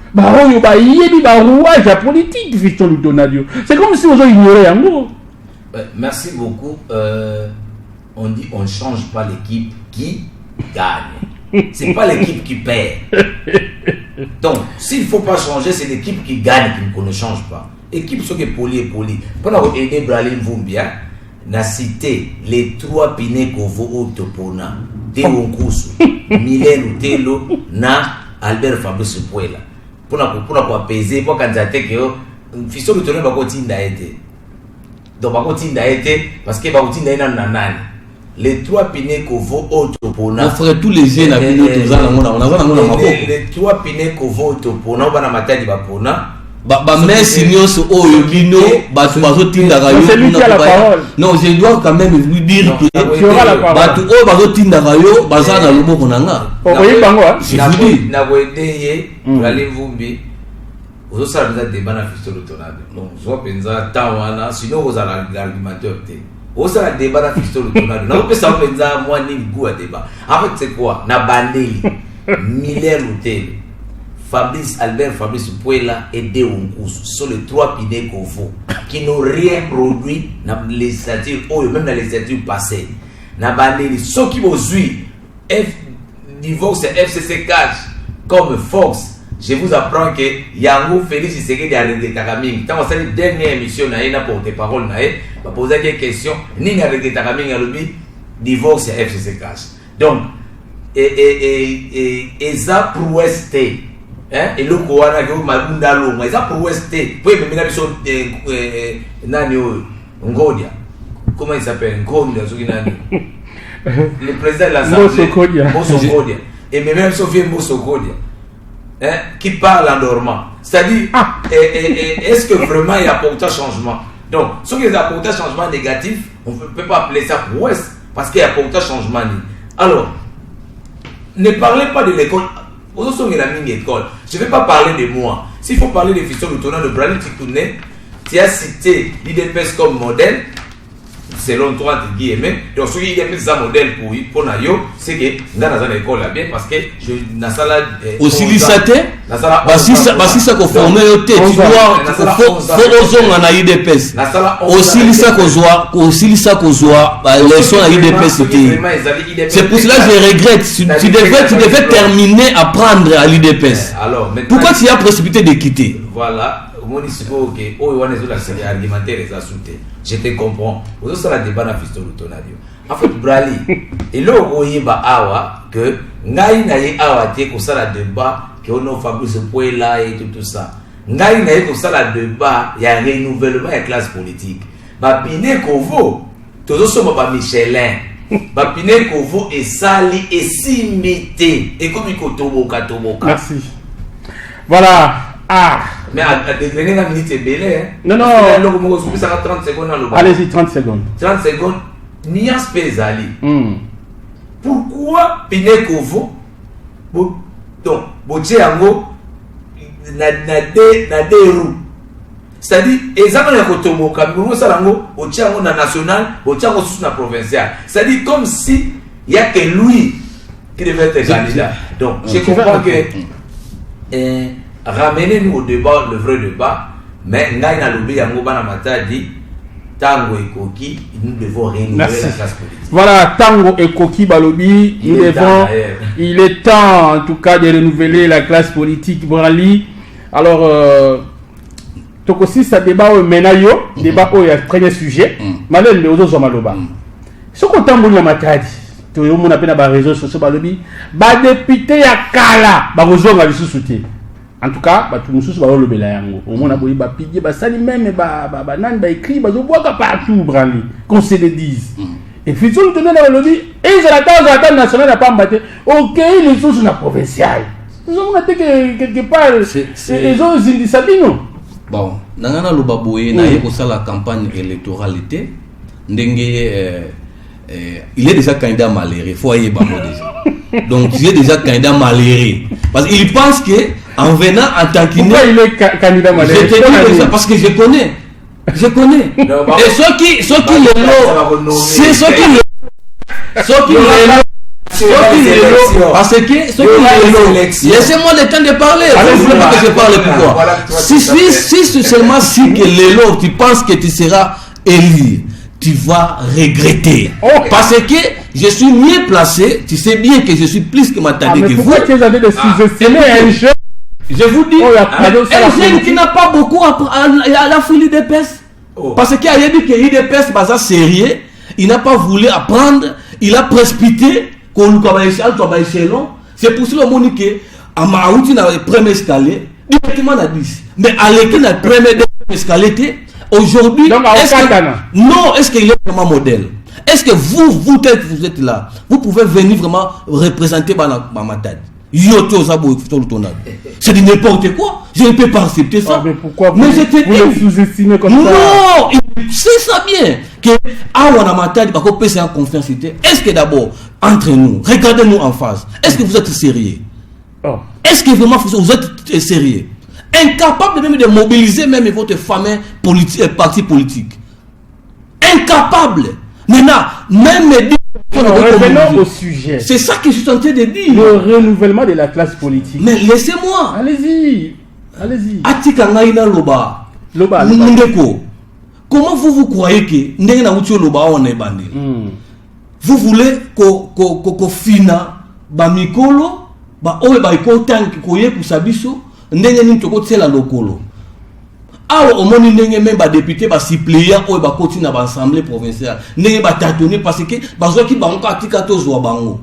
Politique, Fiston Lutonadio. C'est comme si vous ignorez un mot.
Merci beaucoup. On dit on ne change pas l'équipe qui gagne. C'est pas l'équipe qui perd. Donc, s'il ne faut pas changer, c'est l'équipe qui gagne qu'on ne change pas. Équipe ce qui est poli et poli. Pendant que Aidé Bralin Vumbia n'a cité les 3 Piné Kovo Otopona, Deonkusu, Mylène Utelo, na Albert Fabrice Sepoela. Pour apaiser, pour candidater que Fiston Lutonadio va continuer à être. Donc, on continue à être parce que continue à être les 3 Piné Kovo Otopona.
On ferait tous les jeunes à Piné
les 3 Piné Kovo Otopona, on va na matadi bapona.
Merci Nyos Oyobino,
c'est lui qui a la parole.
Non, je dois quand même vous dire que
tu auras la parole.
Bazo Bazana Lobo Konanga.
Je vous dis, Nagwedeye, Bralin Vumbi. Vous avez un débat dans Fiston Lutonadio. Donc, vous avez un sinon vous avez un argumentaire. Vous avez un débat dans Fiston Lutonadio. Vous avez un moi ni goût à débat. En fait, c'est quoi? Nabandeli, Mylène Utelo, Albert Fabrice Sepoela et Deonkusu sont les 3 Piné Kovo qui n'ont rien produit dans les législatures, même dans les législatures passées. Nabandeli, ceux qui vont suivre Divox et FCC Cash comme Fox. Je vous apprends que Yango Félix Tshisekedi a regretté mingi. Tant que c'est la dernière émission na porte-parole na va poser des questions ni na regretté mingi alobi divorce et FCC Cash. Donc et ça prouesse et le koana que malunda longa ça prouesse pour même na biso nani Ngodia. Comment il s'appelle? Ngodia Zuginani. Le président de l'Assemblée Ngodia. Et même Sophie Ngodia. Qui parle en normand. C'est-à-dire, est-ce que vraiment il y a apporté un changement? Donc, ce qui est apporté un changement négatif, on ne peut pas appeler ça prouesse, parce qu'il y a apporté un changement. Alors, ne parlez pas de l'école. Je ne vais pas parler de moi. S'il faut parler de Fiston Lutonadio, de Bralin Tikouné, tu as cité l'IDPS comme modèle, selon toi, entre guillemets. Donc, ce qui est un modèle pour Nayo, c'est que dans la école bien parce que je n'ai pas la.
Aussi, l'ISAT, si ça conforme au thé, tu dois faut en IDPS. Aussi, l'ISA Kozoa, les sons à IDPS, c'est pour cela que je regrette. Tu devais terminer à prendre à l'IDPS. Pourquoi tu as précipité de quitter?
Voilà. Je te comprends. Vous avez un débat dans le en fait, Brali, et là, on y a que Ngaï naïe awa te ko sala débat que on a Fabrice Pouela et tout ça. Ngaï naïe ko sala débat, il y a un renouvellement de classe politique. Ba Piné Kovo, tous sommes pas Michelin. Ba Piné Kovo et Sali et Simité et comme il toboka.
Merci. Voilà. Ah.
Mais à dégrainer la minute est belle.
Non.
Ça 30 secondes.
Allez-y, 30 secondes.
30 secondes. Nias Pezali. Pourquoi Piné Kovo donc Botiango na roues. C'est-à-dire exemple na kotomoka ngo salango Botiango na national, Botiango sous na provincial. C'est-à-dire comme si il y a que lui qui devait être candidat. Donc je comprends que ramenez-nous au débat, le vrai débat, mais ngai na lobi yango bana matadi Tango et Koki, nous devons renouveler la classe politique.
Voilà, Tango et Koki Balobi, il est temps en tout cas de renouveler la classe politique. Brali. Alors, Tokosi, ça débat au Menayo, débat au premier sujet. Malène, les autres Maloba. Ce qu'on t'a dit, Matadi, tout le monde a appelé dans les réseaux sociaux Balobi, député à Kala, Barozo va lui soutien. En tout cas, tout le monde va le bélayango. Au moins, on a pigé, ça même, nan, écrit, on voit partout, Brali, qu'on se le dise. Et puis, tout le monde dans le lobby, et ils attendent national n'a pas battu. Ok, les choses sont provinciales. Ils ont été quelque part, ils ont dit Sabino.
Bon, Nangana Lobaboué, n'a pas la campagne électorale. Il est déjà candidat malheureux, il faut y aller déjà. Donc, il est déjà candidat malheureux. Parce qu'il pense que en venant en tant qu'il
pourquoi il est candidat malheureux?
Je te dis ça parce que je connais. Et ceux qui le l'ont, c'est ceux qui le parce que ceux qui le laissez-moi le temps de parler. Vous ne voulez pas que je parle pourquoi? Si seulement si que le tu penses que tu seras élu, tu vas regretter. Parce que je suis mieux placé, tu sais bien que je suis plus que Matadi que vous.
Pourquoi tu as des sous-estimés un jeune?
Je vous dis, un jeune qui n'a pas beaucoup à la folie des pestes. Parce qu'il a dit que l'IDPS est sérieux, il n'a pas voulu apprendre, il a précipité, c'est pour cela que à Maouti, dans le premier escalier, directement à 10. Mais à l'équipe, dans le premier escalier, aujourd'hui, est-ce qu'il est vraiment modèle? Est-ce que vous êtes là, vous pouvez venir vraiment représenter ma Matadi? C'est de n'importe quoi. Je ne peux pas accepter ça.
Mais pourquoi
vous
le sous-estimez comme ça?
Non, c'est ça bien. Que c'est en confiance. Est-ce que d'abord, entre nous, regardez-nous en face. Est-ce que vous êtes sérieux? Est-ce que vraiment vous êtes sérieux? Incapable même de mobiliser même votre famille parti politique. Incapable. Maintenant, même
revenons au sujet.
C'est ça que je suis en train de dire.
Le renouvellement de la classe politique.
Mais laissez-moi.
Allez-y.
Atika ngaina loba. Ndeko. Comment vous croyez que ndena ucho loba on est bandé? Vous voulez ko fina ba mikolo ba owe ba iko tanki koye kusabiso ndenge ni toko tsela lokolo. Awa omoni ndenge même ba député ba suppléant oyo ba koti na ba assemblée provinciale ndenge ba tâtonner parce que bazo ki bango atika to zo bango.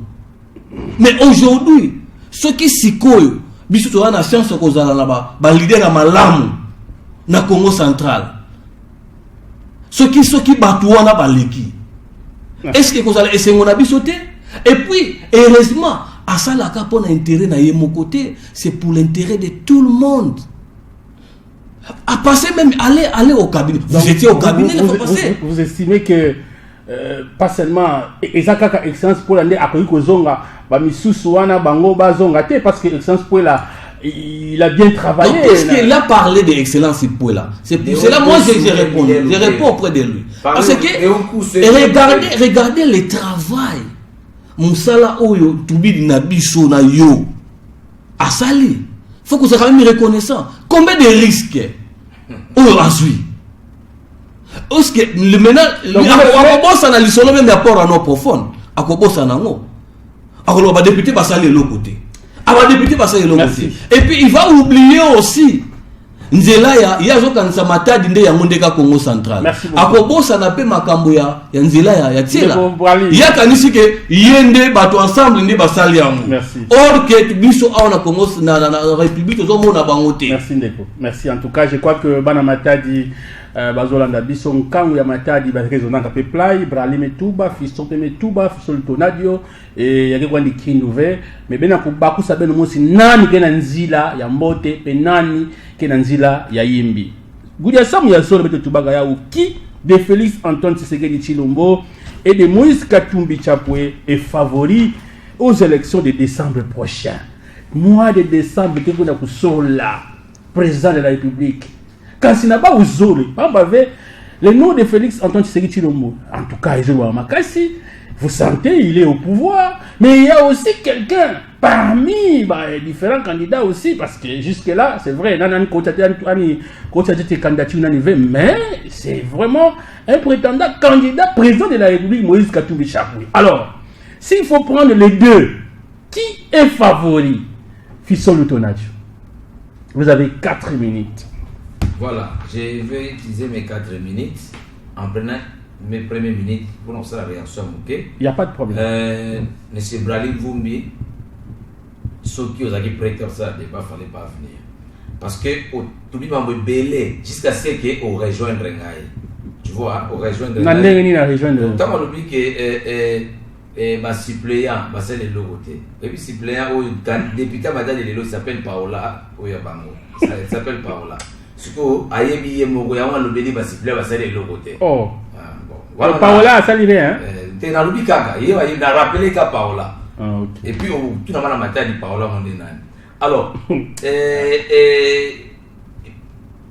Mais aujourd'hui ceux qui sikoyo biso to na chance ko zala na ba leader na malamu na Congo central. Ceux qui batu wana ba leki. Est-ce que ko zala esengo na biso te? Et puis heureusement à ça la capon intérêt na yemo côté, c'est pour l'intérêt de tout le monde. À passer même, aller au cabinet. Vous étiez au cabinet,
vous estimez que pas seulement Ezaka excellence pour l'année à Koyiko Zonga, Bamisusu wana bango bazonga te parce que excellence pour la il a bien travaillé.
Donc, puisqu'il a parlé de l'excellence là, c'est pour cela moi je réponds. Je réponds auprès de lui. Parce que regardez le travail. Moussala Oyo, Toubid Nabiso na yo. Asali. Faut que ça soit même reconnaissant. Combien de risques Oyo Azui. Parce que le ménage, ça n'a l'issue même rapport à nos profonds. À quoi ça n'a pas. Alors, le député va s'aller de l'autre côté. Le député va s'aller de l'autre côté. Et puis, il va oublier aussi. Nzela ya zokanisa matadi nde ya mondeka Congo central. Akobosa na pe makambo ya nzela ya tiela. Ya kanisi ke yende bato ensemble nde basali yango. Or que biso aona Congo na République zo mona bango te.
Merci Ndeko. Merci en tout cas, je crois que bana matadi bazolanda biso nkango ya matadi ba rezonanga pe play brali metuba fiston pe metuba fisol tonadio et yake kwandi kinduve mais bena ko bakusa beno mosi nani kena nzila ya mbote pe nani kena nzila ya yimbi gudia samu ya solo beto tubaga ya uki de Félix Antoine Tshisekedi Tshilombo et de Moïse Katumbi Chapwe est favori aux élections de décembre prochain. Mois de décembre que kuna kusola président de la République. Quand il n'a pas osé, le nom de Félix Antoine Tshisekedi Tshilombo, en tout cas, vous sentez, il est au pouvoir, mais il y a aussi quelqu'un parmi différents candidats aussi, parce que jusque-là, c'est vrai, mais c'est vraiment un prétendant candidat président de la République, Moïse Katumbi Chapwe. Alors, s'il faut prendre les deux, qui est favori? Fisson Lutonage. Vous avez 4 minutes.
Voilà, je vais utiliser mes 4 minutes en prenant mes premières minutes pour lancer la réaction. Il
n'y a pas de problème.
Monsieur Brali Vumbi, ceux qui ont prêté ça, il ne fallait pas venir. Parce que tout le monde est belé jusqu'à ce qu'on rejoigne Rengaï. Tu vois, on rejoint Rengaï. Tant qu'on oublie que ma suppléant, c'est le côté. Et puis suppléant, député Madame de Lelo s'appelle Paola Oyabango. Ça s'appelle Paola. Ce que Ayebi Mogoyawa le béni va suppléant, c'est le côté.
Oh. Voilà. Paola, ça l'idée, hein?
T'es dans le bikaka. Il a rappelé qu'à Paola. Et puis, tout le monde a maté de Paola Mondenani. Alors,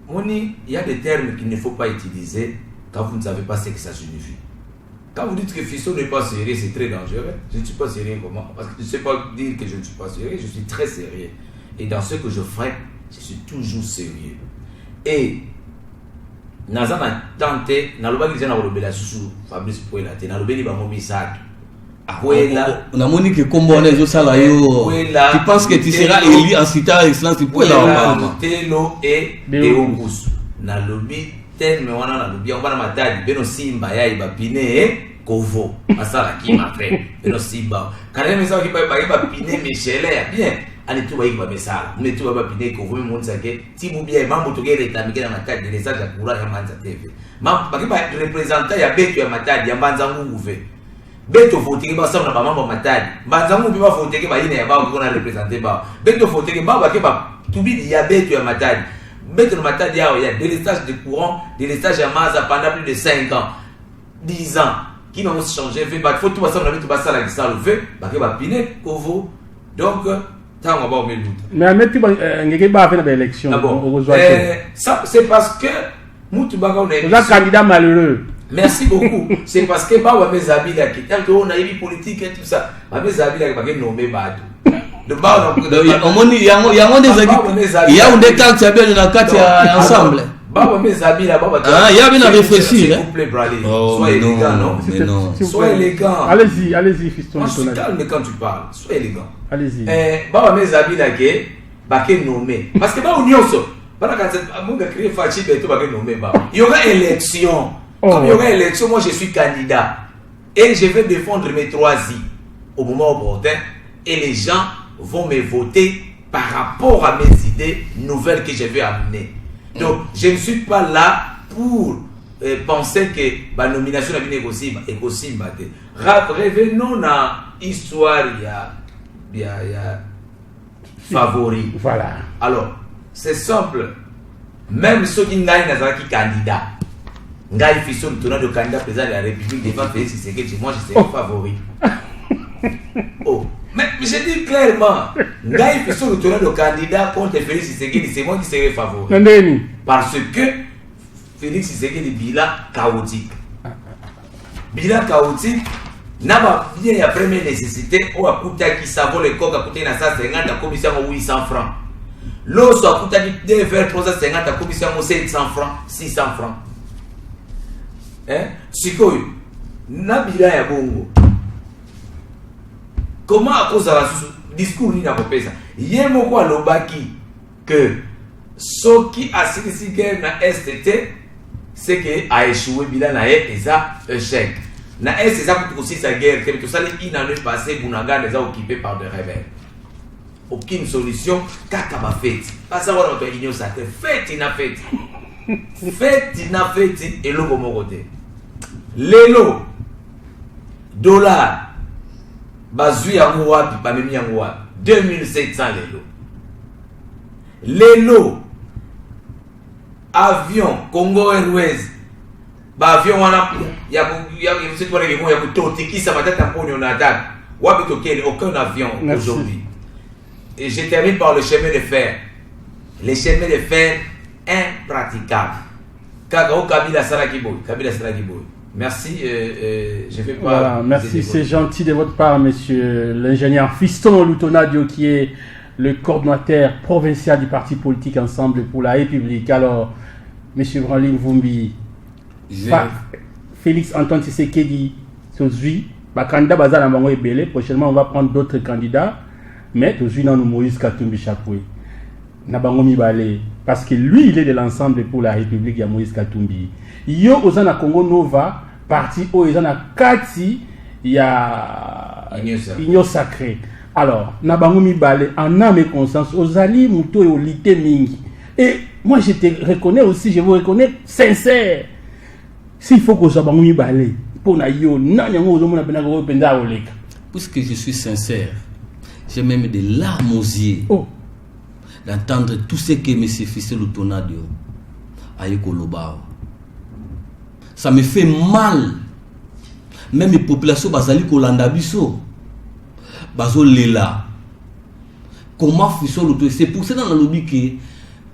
Moni, il y a des termes qu'il ne faut pas utiliser quand vous ne savez pas ce que ça signifie. Quand vous dites que Fisson n'est pas sérieux, c'est très dangereux. Je ne suis pas sérieux comment? Parce que je ne sais pas dire que je ne suis pas sérieux, je suis très sérieux. Et dans ce que je ferai, je suis toujours sérieux. Et Naza na tenté, na loba ki na robela susu Fabrice Pouela te na lobeli ba momi sato. Pouela,
on a monique combo na zo sala yo. Tu penses que tu seras élu en citant excellence Pouela
Telo et Deogus. Na lobi tel me wana na lobi on bana matadi beno simba ya iba pine kovo. Asala ki ma fait. Beno simba. Quand même ça qui ba pine Michel bien. Allez tout va y va ça mais tout va pas piner que vous me montrez que si vous bien mambo to get réclamer dans la tête de message à courage à Manza TV mambo pas que représentant ya beto ya matadi ya Manza Ngungu ve beto voter ba ça na ba mambo matadi Manza Ngungu ba voter que ba ine ya ba ko na représenter ba beto voter que ba ke ba tout bidi ya beto ya matadi beto na matadi ya délestage de courant délestage ya Manza pendant plus de 5 ans 10 ans qui va se changer fait ba faut tout ba ça na beto ba ça la ça le fait ba ke ba piner kovo donc
mais tu vas faire l'élection.
Ça, c'est parce que Moutubaga on est
un candidat malheureux.
Merci beaucoup. C'est parce que bah mes amis là qui tant qu'on a eu politique et tout ça, mes amis là qui nommé Badou. Le bas
on il y a des équipes. Il y a des cas qui bien dans quatre ensemble.
Bah mes amis là bah
il y a bien à réfléchir.
S'il vous plaît Brali. Sois élégant non. Sois élégant.
Allez-y fiston.
Moi je suis calme quand tu parles. Sois élégant.
Allez-y.
Bah mes amis là qui bah nommé parce que bah union so. Bah quand mon gars créer Fachi et tout bah nommé bah. Il y aura élection. Comme il y aura élection, moi je suis candidat et je vais défendre mes 3 I au moment opportun et les gens vont me voter par rapport à mes idées nouvelles que je vais amener. Donc, je ne suis pas là pour penser que la nomination est possible. Revenons à l'histoire, il y a favori.
Voilà.
Alors, c'est simple. Même ceux qui n'ont pas de candidat, Ngaï Fisson, le candidat président de la République, devant Félix Tshisekedi, moi je serai favori. Oh, mais Je dis clairement, Ngaï fait sur le tournoi de candidat contre Félix Tshisekedi, c'est moi qui serai favori. Parce que Félix Tshisekedi bilan chaotique. Bilan chaotique, n'a pas bien la première nécessité, ou à coûter qui savon les coques à coûter na 150 à commission 800 francs. L'autre à coûter qui devait 350 à commission 700 francs, 600 francs. Hein? Sikoy, n'a bilan ya bongo. Comment à cause de la discours ni na kopesa? Yemo kwa lobaki que ce qui a signifié guerre na STT, c'est que a échoué bilan na eza échec. Na est ça pour aussi sa guerre que tout ça les inannées passées Bounaga les a occupés par des rebelles. Aucune solution kaka ba fête. Pas ça on notre union sacrée fête ina fête. Fête ina fête et le bon côté. Lelo dollar bazui ya wapi ba memi yango wapi 2700 lelo avion Congo Airways ba avion wana ya c'est pour les gens ya kutotikisa matata ponyo na attaque wapi tokele aucun avion aujourd'hui. Et je termine par le chemin de fer. Les chemins de fer impraticables. Kabila Sarakiboy. Merci, je vais pas.
Voilà, merci, c'est gentil de votre part, monsieur l'ingénieur Fiston Lutonadio, qui est le coordonnateur provincial du parti politique Ensemble pour la République. Alors, monsieur Branlin Vumbi, Félix Antoine Tshisekedi, Sozui, candidat Bazal Mbango et Belé. Prochainement, on va prendre d'autres candidats, mais Sozui dans Moïse Katumbi Chakwe. Nabango Mibale, parce que lui, il est de l'Ensemble pour la République, il y a Moïse Katumbi. Yo Ozana Congo Nova, parti Ozana Kati, il y a Union Sacrée. Alors, Nabango Mibale, en âme et conscience, Ozali Mouto et Olite Mingi. Et moi, je te reconnais aussi, je vous reconnais sincère. S'il faut que Nabango Mibale, pour na yo,
puisque je suis sincère, j'ai même des larmes aux yeux.
Oh.
D'entendre tout ce que M. Fiston Lutonadio a eu Kolobao. Ça me fait mal. Même les populations basali Kolanda biso. Bazo lela. Comment Fiston Lutonadio? C'est pour ça dans le lobby que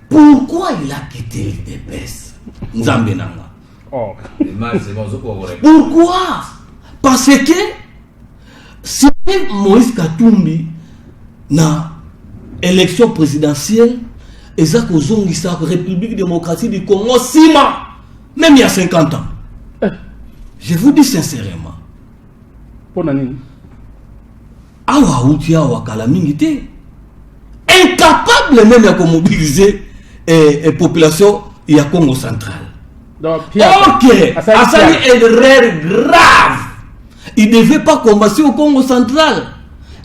pourquoi il a quitté le DPS? Nzambe nanga.
Oh.
Pourquoi? Parce que c'était Moïse Katumbi na élection présidentielle, et ça que République démocratique du Congo, Sima, même il y a 50 ans. Je vous dis sincèrement. Awa Outia Wakala Mingite, incapable même de mobiliser la population du Congo central. Ok, Assali est une grave. Il ne devait pas combattre au Congo central.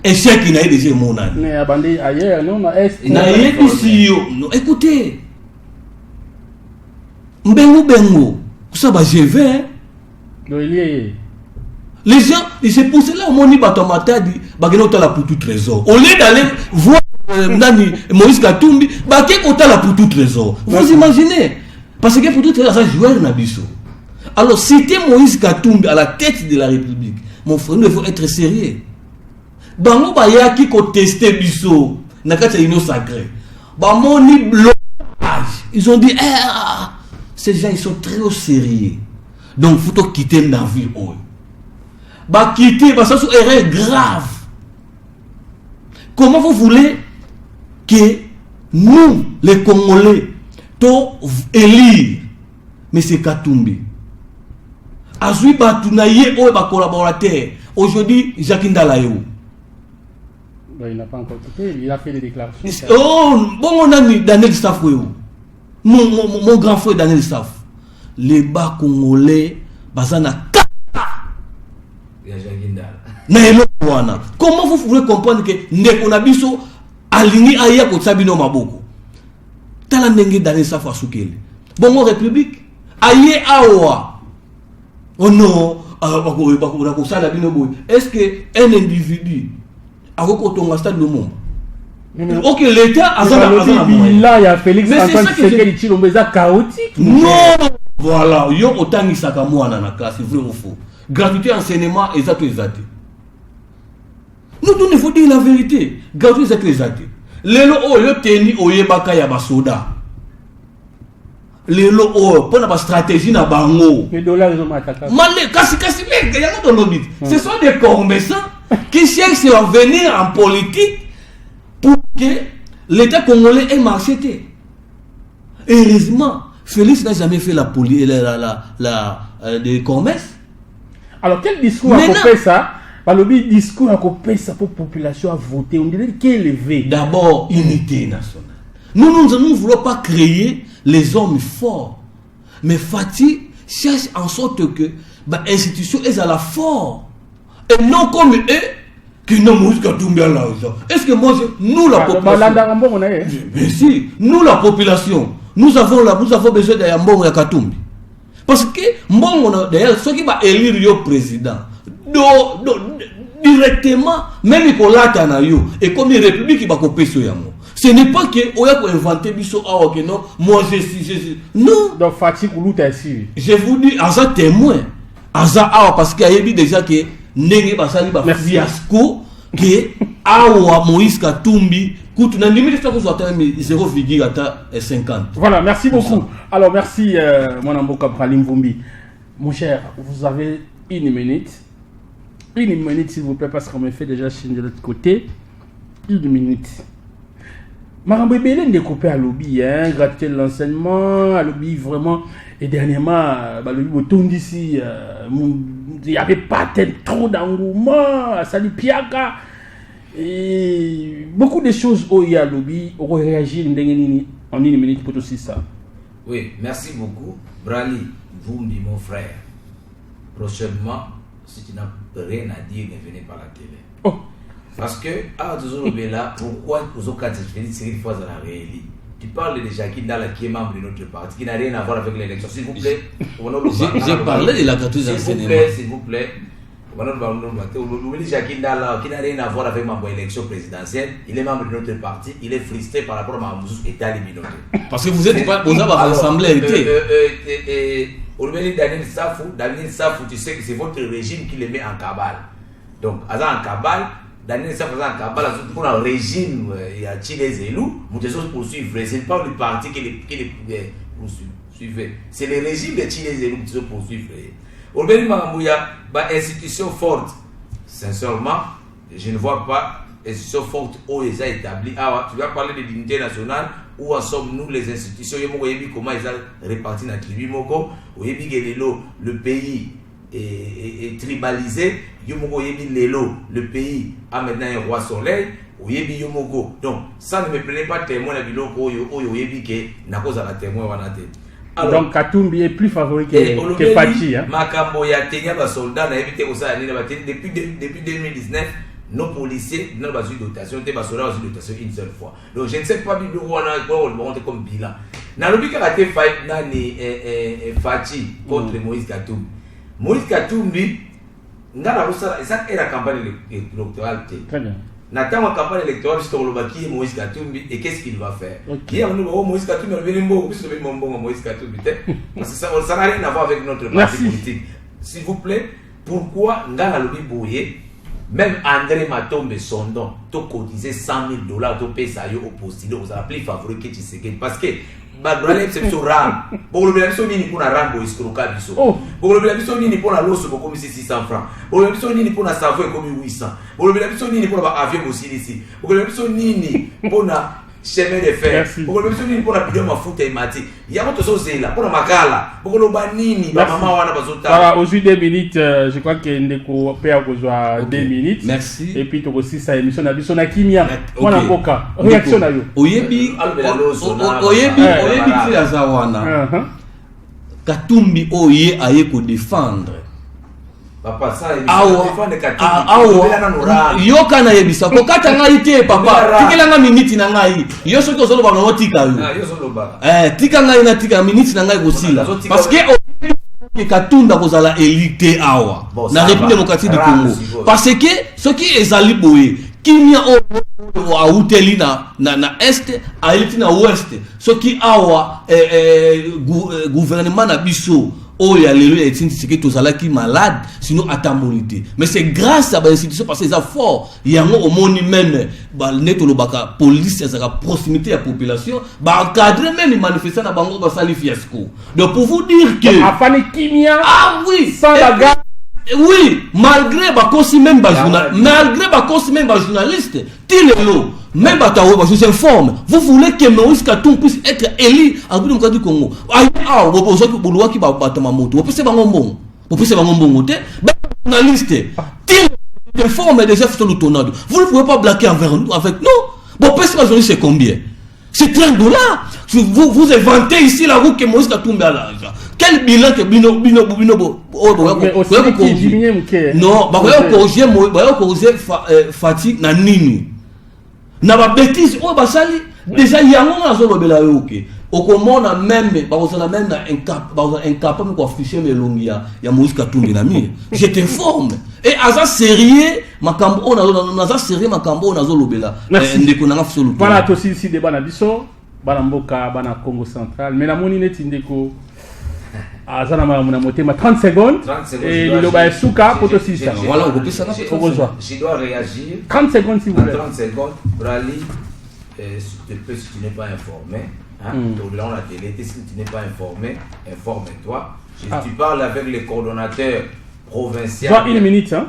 Échec, il n'a pas déjà mon âme.
Mais abandé ailleurs, non,
il n'a pas ici. Écoutez, Bengo, ça va, je vais. Les gens, c'est pour cela que mon batomata dit, bagenote la pour tout trésor. Au lieu d'aller voir Moïse Katumbi, bagenote la pour tout trésor. Vous imaginez? Parce que pour tout trésor, ça joueur Nabiso. Alors, c'était Moïse Katumbi à la tête de la République. Mon frère, il faut être sérieux. Bango baya qui contesté biso nakati union sacrée. Bamoni blocage. Ils ont dit ces gens ils sont très au sérieux. Donc faut quitter la vie eux. Ba quitter parce que c'est erreur grave. Comment vous voulez que nous les Congolais to élire M. Katumbi? Azui batunaye o ba collaborateur. Aujourd'hui Jacques Ndalayo.
Il n'a pas encore quitté, il a fait des déclarations.
Oh, bon, mon ami Daniel Staff, mon grand frère Daniel Staff. Les bas congolais, bazana comment vous pouvez comprendre que Nekonabiso aligné aïe ko sabino maboko? Tala ndenge Daniel Staff asukele. Bon, République, aïe awa. Oh non, est-ce que un individu stade le monde. Ok, l'État a
là il y a Félix Antoine Tshisekedi Tshilombo chaotique.
Non, voilà, yo otani sakamwana na classe, c'est vrai ou faux. Gratuité enseignement exact. Nous il faut dire la vérité. Gardez cette les actes. Les lots yo teni oyebaka ya basoda. Les lots pour la stratégie na bango.
Les dollars ils ont attaqué.
Malé kasi les gars dans l'obit. Ce sont des commerçants qui cherchent à venir en politique pour que l'État congolais ait marché. Heureusement, Félix n'a jamais fait des commerces.
Alors quel discours a coupé ça? Le discours a coupé ça pour la population à voter. On dirait qu'il est élevé.
D'abord, unité nationale. Nous ne voulons pas créer les hommes forts. Mais Fatih cherche en sorte que l'institution est à la force. Et non comme eux qui n'ont pas tombé à l'argent. Est-ce que moi, nous la population. Mais si, nous la population, nous avons besoin d'un Yambon et Katumbi. Parce que, d'ailleurs, ceux qui vont élire le président, directement, même si on l'a et comme une république qui va couper ce yamo. Ce n'est pas que on a inventé biso que non, moi je suis. Non.
Donc Fatih Koulouta ici.
Je vous dis, Aza témoin. Aza parce qu'il y a déjà que Nenge Basali ba fiasco que Awa Moïse Katumbi.
Voilà, merci beaucoup. Alors, merci, mon amboka Pralim Vumbi. Mon cher, vous avez une minute. Une minute, s'il vous plaît, parce qu'on me fait déjà changer de l'autre côté. Une minute. Marambé Bélène découpé à lobby, gratuit l'enseignement, à lobby vraiment. Et dernièrement, le lobby autour d'ici, il n'y avait pas trop d'engouement, ça dit piaka. Et beaucoup de choses où il y a lobby, on réagit en une minute pour aussi ça.
Oui, merci beaucoup. Brali, vous me dites mon frère. Prochainement, si tu n'as rien à dire, ne venez pas à la télé.
Oh.
Parce que, pourquoi vous avez fait une fois dans la réalité? Tu parles de Jacques Ndala qui est membre de notre parti, qui n'a rien à voir avec l'élection. S'il vous plaît.
J'ai parlé de la carte d'enseignement.
S'il vous plaît. Jacques Ndala qui n'a rien à voir avec ma élection présidentielle, il est membre de notre parti, il est frustré par rapport à ma État limité.
Parce que vous êtes pas aux assemblées.
Daniel Safou, tu sais que c'est votre régime qui les met en cabale. Donc, en cabale, Daniel Safou en cabale, pour un régime, il y a les élus, vous devez poursuivre. Ce n'est pas le parti qui les poursuivent. C'est le régime de les élus qui se poursuivent. Aujourd'hui, Mamouya, institution forte. Sincèrement, je ne vois pas institution forte où ils ont établi. Ah, tu vas parler de l'unité nationale. Où en sommes-nous les institutions? Comment ils ont réparti notre tribu? Le pays est tribalisé. Le pays a maintenant un roi soleil. Donc, ça ne me prenait pas témoin de l'Iloko. Alors,
donc Katumbi est plus favori que Fatih.
Depuis 2019, nos policiers n'ont pas eu dotation, une seule fois. Donc je ne sais pas où on est comme bilan. Dans le but qu'il a été fait Fatih contre Moïse Katumbi. Moïse Katumbi, ça est la campagne électorale.
Très bien.
Nathan la campagne électorale sur le bâti Moïse Katumbi et qu'est-ce qu'il va faire? Qui a Moïse Katumbi Moïse Katumbi parce que ça n'a rien à voir avec notre parti politique. S'il vous plaît, pourquoi Ngala Lobi Bouye, même André Matombe Sondon, tu cotisé $100,000, tu payes ça au postulé, vous appelez favori que tu sais parce que Bagralem c'est sur rang. Pour le bien ni pour la rang escroquer biso. Pour le bien ni pour la loso comme 600 francs. Pour le bien ni pour la saveur comme 800. Pour le bien ni pour la avion aussi ici. Pour le bien ni pour la chemin de fer. Pour le bien ni pour la bidon mafuta et mati. Il y a autre chose là pour la makala. Pour le banini ba maman wana bazota.
Voilà, aujourd'hui 2 minutes, je crois que ndeko père kozwa 2 minutes.
Merci.
Et puis to aussi ça émission na biso na kimia. Wana boka. Réaction na yo.
Oyebi ki azawana. Katumbi oye aye ko défendre.
Papa ça il défendre Katumbi.
Yo kana yebisa ko kata ngai te papa. Tikela nga minute na ngai. Yo soki ozolo ba ngo tika yo.
Yo solo ba.
Tika ngai na tika minute na ngai kosila. Parce que Katunda kozala élité awa na République démocratique du Congo. Parce que ce qui ezali boye kimia o auteli na est ailiti na ouest ce qui awa gouvernement na biso oh il y a les c'est que tous là qui malade sinon à ta monité mais c'est grâce à l'institution parce que ça fort il y a au monde même ba neto lobaka police ça la proximité à la population ba encadrer même les manifestants na bango ba sali fiasco donc pour vous dire que
afani kimia
ah oui
sans la garde.
Oui, malgré bakosi même journaliste, Tilelo, même Batawo, je vous informe, vous voulez que Moïse Katumbi puisse être élu en République du Congo. Ah, vous pensez que vous voulez qu'il va battre ma moto. Vous pensez que vous pensez que vous journaliste, Tilelo, informe des chefs sur le tornado. Vous ne pouvez pas blaguer avec nous. Bon, pensez c'est combien? C'est $30. Vous inventez ici la roue que Moïse Katumbi a l'argent. Quel bilan que Bino non, corriger fatigue na nini na ba bêtise o basali déjà yango na zo lobela yo ke okomona même incapable ko afficher melongi ya Moïse Katumbi na mi je t'informe et aza sérieux makambo on a sérieux makambo on a zo lobela ndeko na ngafso luto
voilà to si débat na biso bana mboka bana Congo central mais la moni neti ndeko azana mona motema 30 secondes et liloba souka poto sisa
voilà on peut ça
je dois réagir
30 secondes si vous voulez
30 secondes Brali s'il te plaît si tu n'es pas informé on la télé si tu n'es pas informé informe-toi tu parles avec les coordonnateurs provinciaux
une minute hein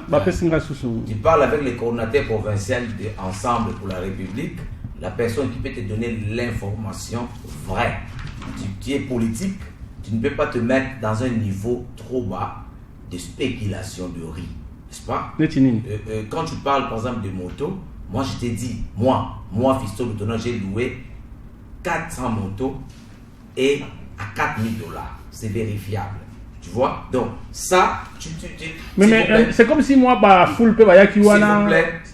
tu parles avec les coordonnateurs provinciaux de Ensemble pour la République la personne qui peut te donner l'information vraie tu es politique. Tu ne peux pas te mettre dans un niveau trop bas de spéculation de riz, n'est-ce pas? Quand tu parles par exemple de motos, moi je t'ai dit, moi Fiston Lutonant, j'ai loué 400 motos et à $4,000. C'est vérifiable. Tu vois? Donc ça,
mais c'est comme si moi, full pe yakiwana.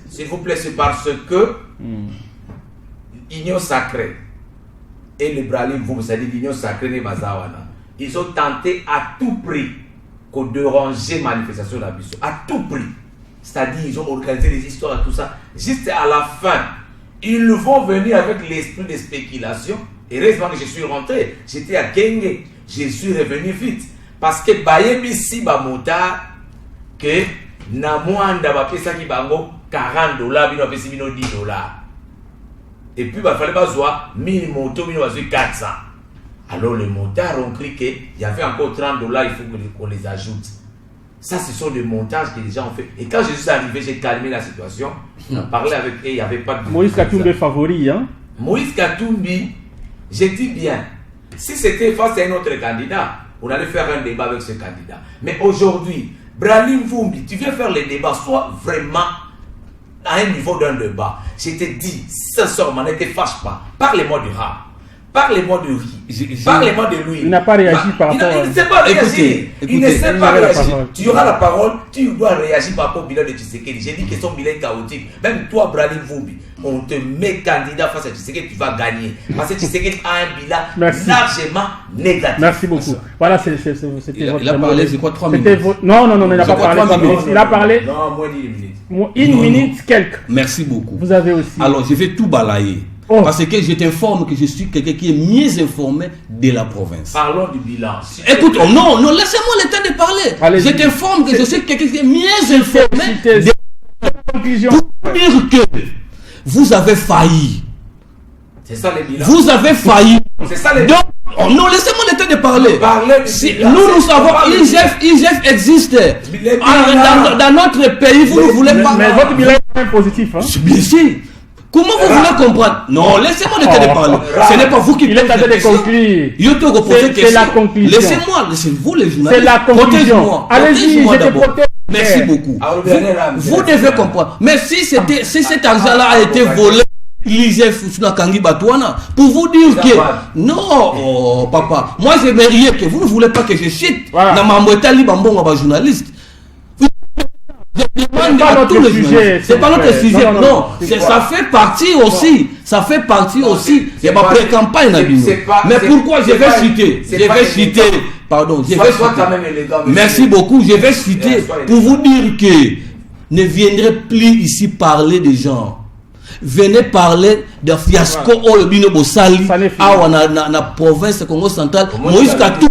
S'il vous plaît, c'est parce que l'union sacrée et le Brali, c'est-à-dire l'union sacrée n'est pas Zawana. Ils ont tenté à tout prix de déranger manifestation de la Bissau. À tout prix. C'est-à-dire, ils ont organisé des histoires et tout ça. Juste à la fin, ils vont venir avec l'esprit de spéculation. Et heureusement que je suis rentré. J'étais à Kenge. Je suis revenu vite. Parce que Bayemi si Bamota, que Namwanda va payer ça qui bango $40, bino va payer $10. Et puis, il fallait pas voir 1000 motos, bino va payer 400. Alors les montages ont cru qu'il y avait encore $30, il faut qu'on les ajoute. Ça, ce sont des montages que les gens ont fait. Et quand je suis arrivé, j'ai calmé la situation. On a parlé avec eux, il n'y avait pas de...
Moïse Katumbi est favori, hein?
Moïse Katumbi, je dis bien, si c'était face à un autre candidat, on allait faire un débat avec ce candidat. Mais aujourd'hui, Brali Mvumbi, tu viens faire les débats, sois vraiment à un niveau d'un débat. Je te dis, sincèrement, ne te fâche pas. Parlez-moi du rap. Parlez-moi de lui. Parlez-moi de lui.
Il n'a pas réagi par rapport à...
Il ne sait pas réagir. Il ne sait pas réagir. Tu auras la parole, tu dois réagir par rapport au bilan de Tshisekedi. J'ai dit que son bilan est chaotique. Même toi, Brali Mvumbi, on te met candidat face à Tshisekedi, tu vas gagner. Parce que Tshisekedi a un bilan largement négatif.
Merci beaucoup. Voilà, c'était votre...
Il a parlé, c'est quoi, 3 minutes?
Non, il n'a pas parlé 3 minutes. Il a parlé...
Non, moins d'1 minute.
Une minute, quelques.
Merci beaucoup.
Vous avez aussi...
Alors, je vais tout balayer. Parce que je t'informe que je suis quelqu'un qui est mieux informé de la province.
Parlons du bilan.
Écoute, non, laissez-moi le temps de parler. Je t'informe que je suis quelqu'un qui est mieux informé de la conclusion. Pour dire que vous avez failli.
C'est ça le bilan.
Vous avez failli.
C'est ça le
bilan. Non, laissez-moi le temps de parler. Nous savons, IGF existe. Dans notre pays, vous ne voulez pas.
Mais votre bilan est positif.
Bien sûr. Comment vous voulez comprendre? Non, laissez-moi le temps de parler. Ce n'est pas vous qui...
Il est en train de conclure. C'est la conclusion.
Laissez-moi, laissez-vous les journalistes.
C'est la conclusion. Allez-y, je te protège.
Merci beaucoup. Vous devez comprendre. Mais si cet argent-là a été volé, pour vous dire que non, papa, moi je vais rien que vous ne voulez pas que je cite. Journaliste. C'est pas notre sujet. Non, ça fait partie aussi. Ça fait partie aussi. Il n'y a pas pré-campagne. Mais pourquoi je vais citer? Je vais citer. Pardon, je vais citer. Merci beaucoup. Je vais citer pour vous dire que ne viendrez plus ici parler des gens. Venez parler de fiasco au Bino Bossali, à la province Congo centrale. Moïse Katumbi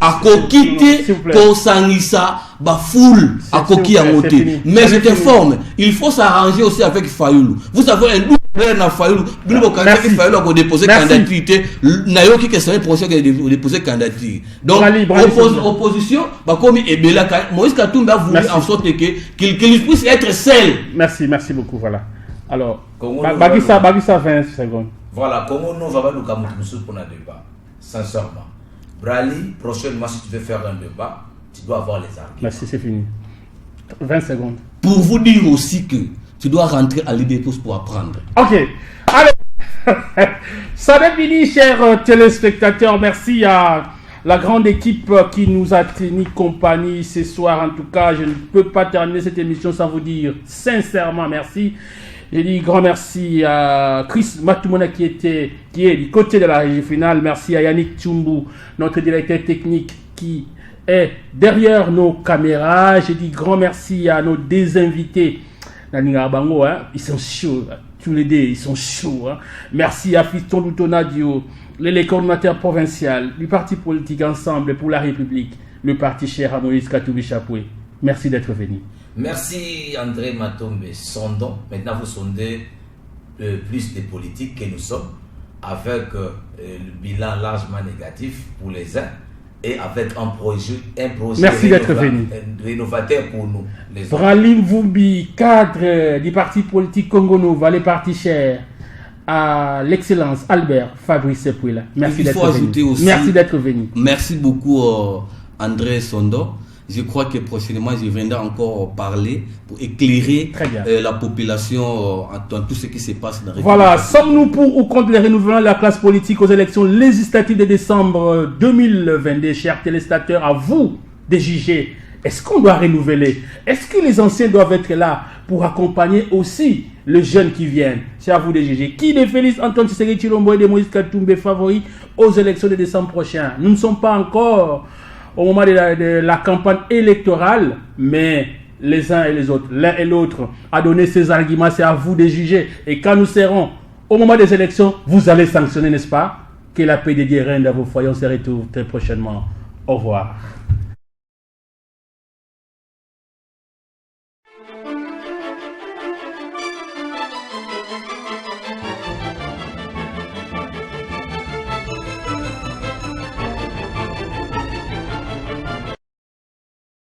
à coquiter pour s'enlisser, foule à coquiller à monter. Mais je t'informe, il faut s'arranger aussi avec Fayoulou. Vous savez, un double Fayoulou, Fayoulou a déposé candidature, Nayoki qui serait prochain de déposer candidature. Donc, opposition, comme Ebela, Moïse Katumbi a voulu en sorte qu'il puisse être seul.
Merci beaucoup, voilà. Alors, Bagissa 20 secondes.
Voilà, comment nous va nous camoufler pour un débat, sincèrement. Brali, prochainement, si tu veux faire un débat, tu dois avoir les arguments.
Merci, c'est fini. 20 secondes.
Pour vous dire aussi que tu dois rentrer à l'IDEPOS pour apprendre.
Ok. Alors, ça n'est fini, chers téléspectateurs. Merci à la grande équipe qui nous a tenu compagnie ce soir. En tout cas, je ne peux pas terminer cette émission sans vous dire sincèrement merci. Je dis grand merci à Chris Matoumona qui est du côté de la régie finale. Merci à Yannick Tchumbu, notre directeur technique qui est derrière nos caméras. Je dis grand merci à nos deux invités. Bango, hein, ils sont chauds. Tous les deux, ils sont chauds. Hein. Merci à Fiston Lutonadio, le coordinateur provincial du parti politique Ensemble pour la République, le parti cher à Moïse Katumbi Chapoué. Merci d'être venu.
Merci André Matombe Sondon. Maintenant vous sondez plus des politiques que nous sommes, avec le bilan largement négatif pour les uns et avec un projet
merci d'être venu.
Rénovateur pour nous.
Bralim Vumbi, cadre du parti politique Congo Nova, les partis chers à l'excellence Albert Fabrice Sepouila. Merci d'être venu.
Aussi,
merci d'être venu.
Merci beaucoup André Sondon. Je crois que prochainement, je viendrai encore parler pour éclairer la population dans tout ce qui se passe dans la République.
Voilà, sommes-nous pour ou contre les renouvellements de la classe politique aux élections législatives de décembre 2022? Chers téléspectateurs, à vous de juger. Est-ce qu'on doit renouveler? Est-ce que les anciens doivent être là pour accompagner aussi les jeunes qui viennent? C'est à vous de juger. Qui de Félix Antoine Tshisekedi Tshilombo et de Moïse Katumbi favoris aux élections de décembre prochain? Nous ne sommes pas encore au moment de la campagne électorale, mais les uns et les autres, l'un et l'autre, a donné ses arguments, c'est à vous de juger. Et quand nous serons au moment des élections, vous allez sanctionner, n'est-ce pas? Que la paix de Dieu règne dans vos foyers. On se retrouve très prochainement. Au revoir.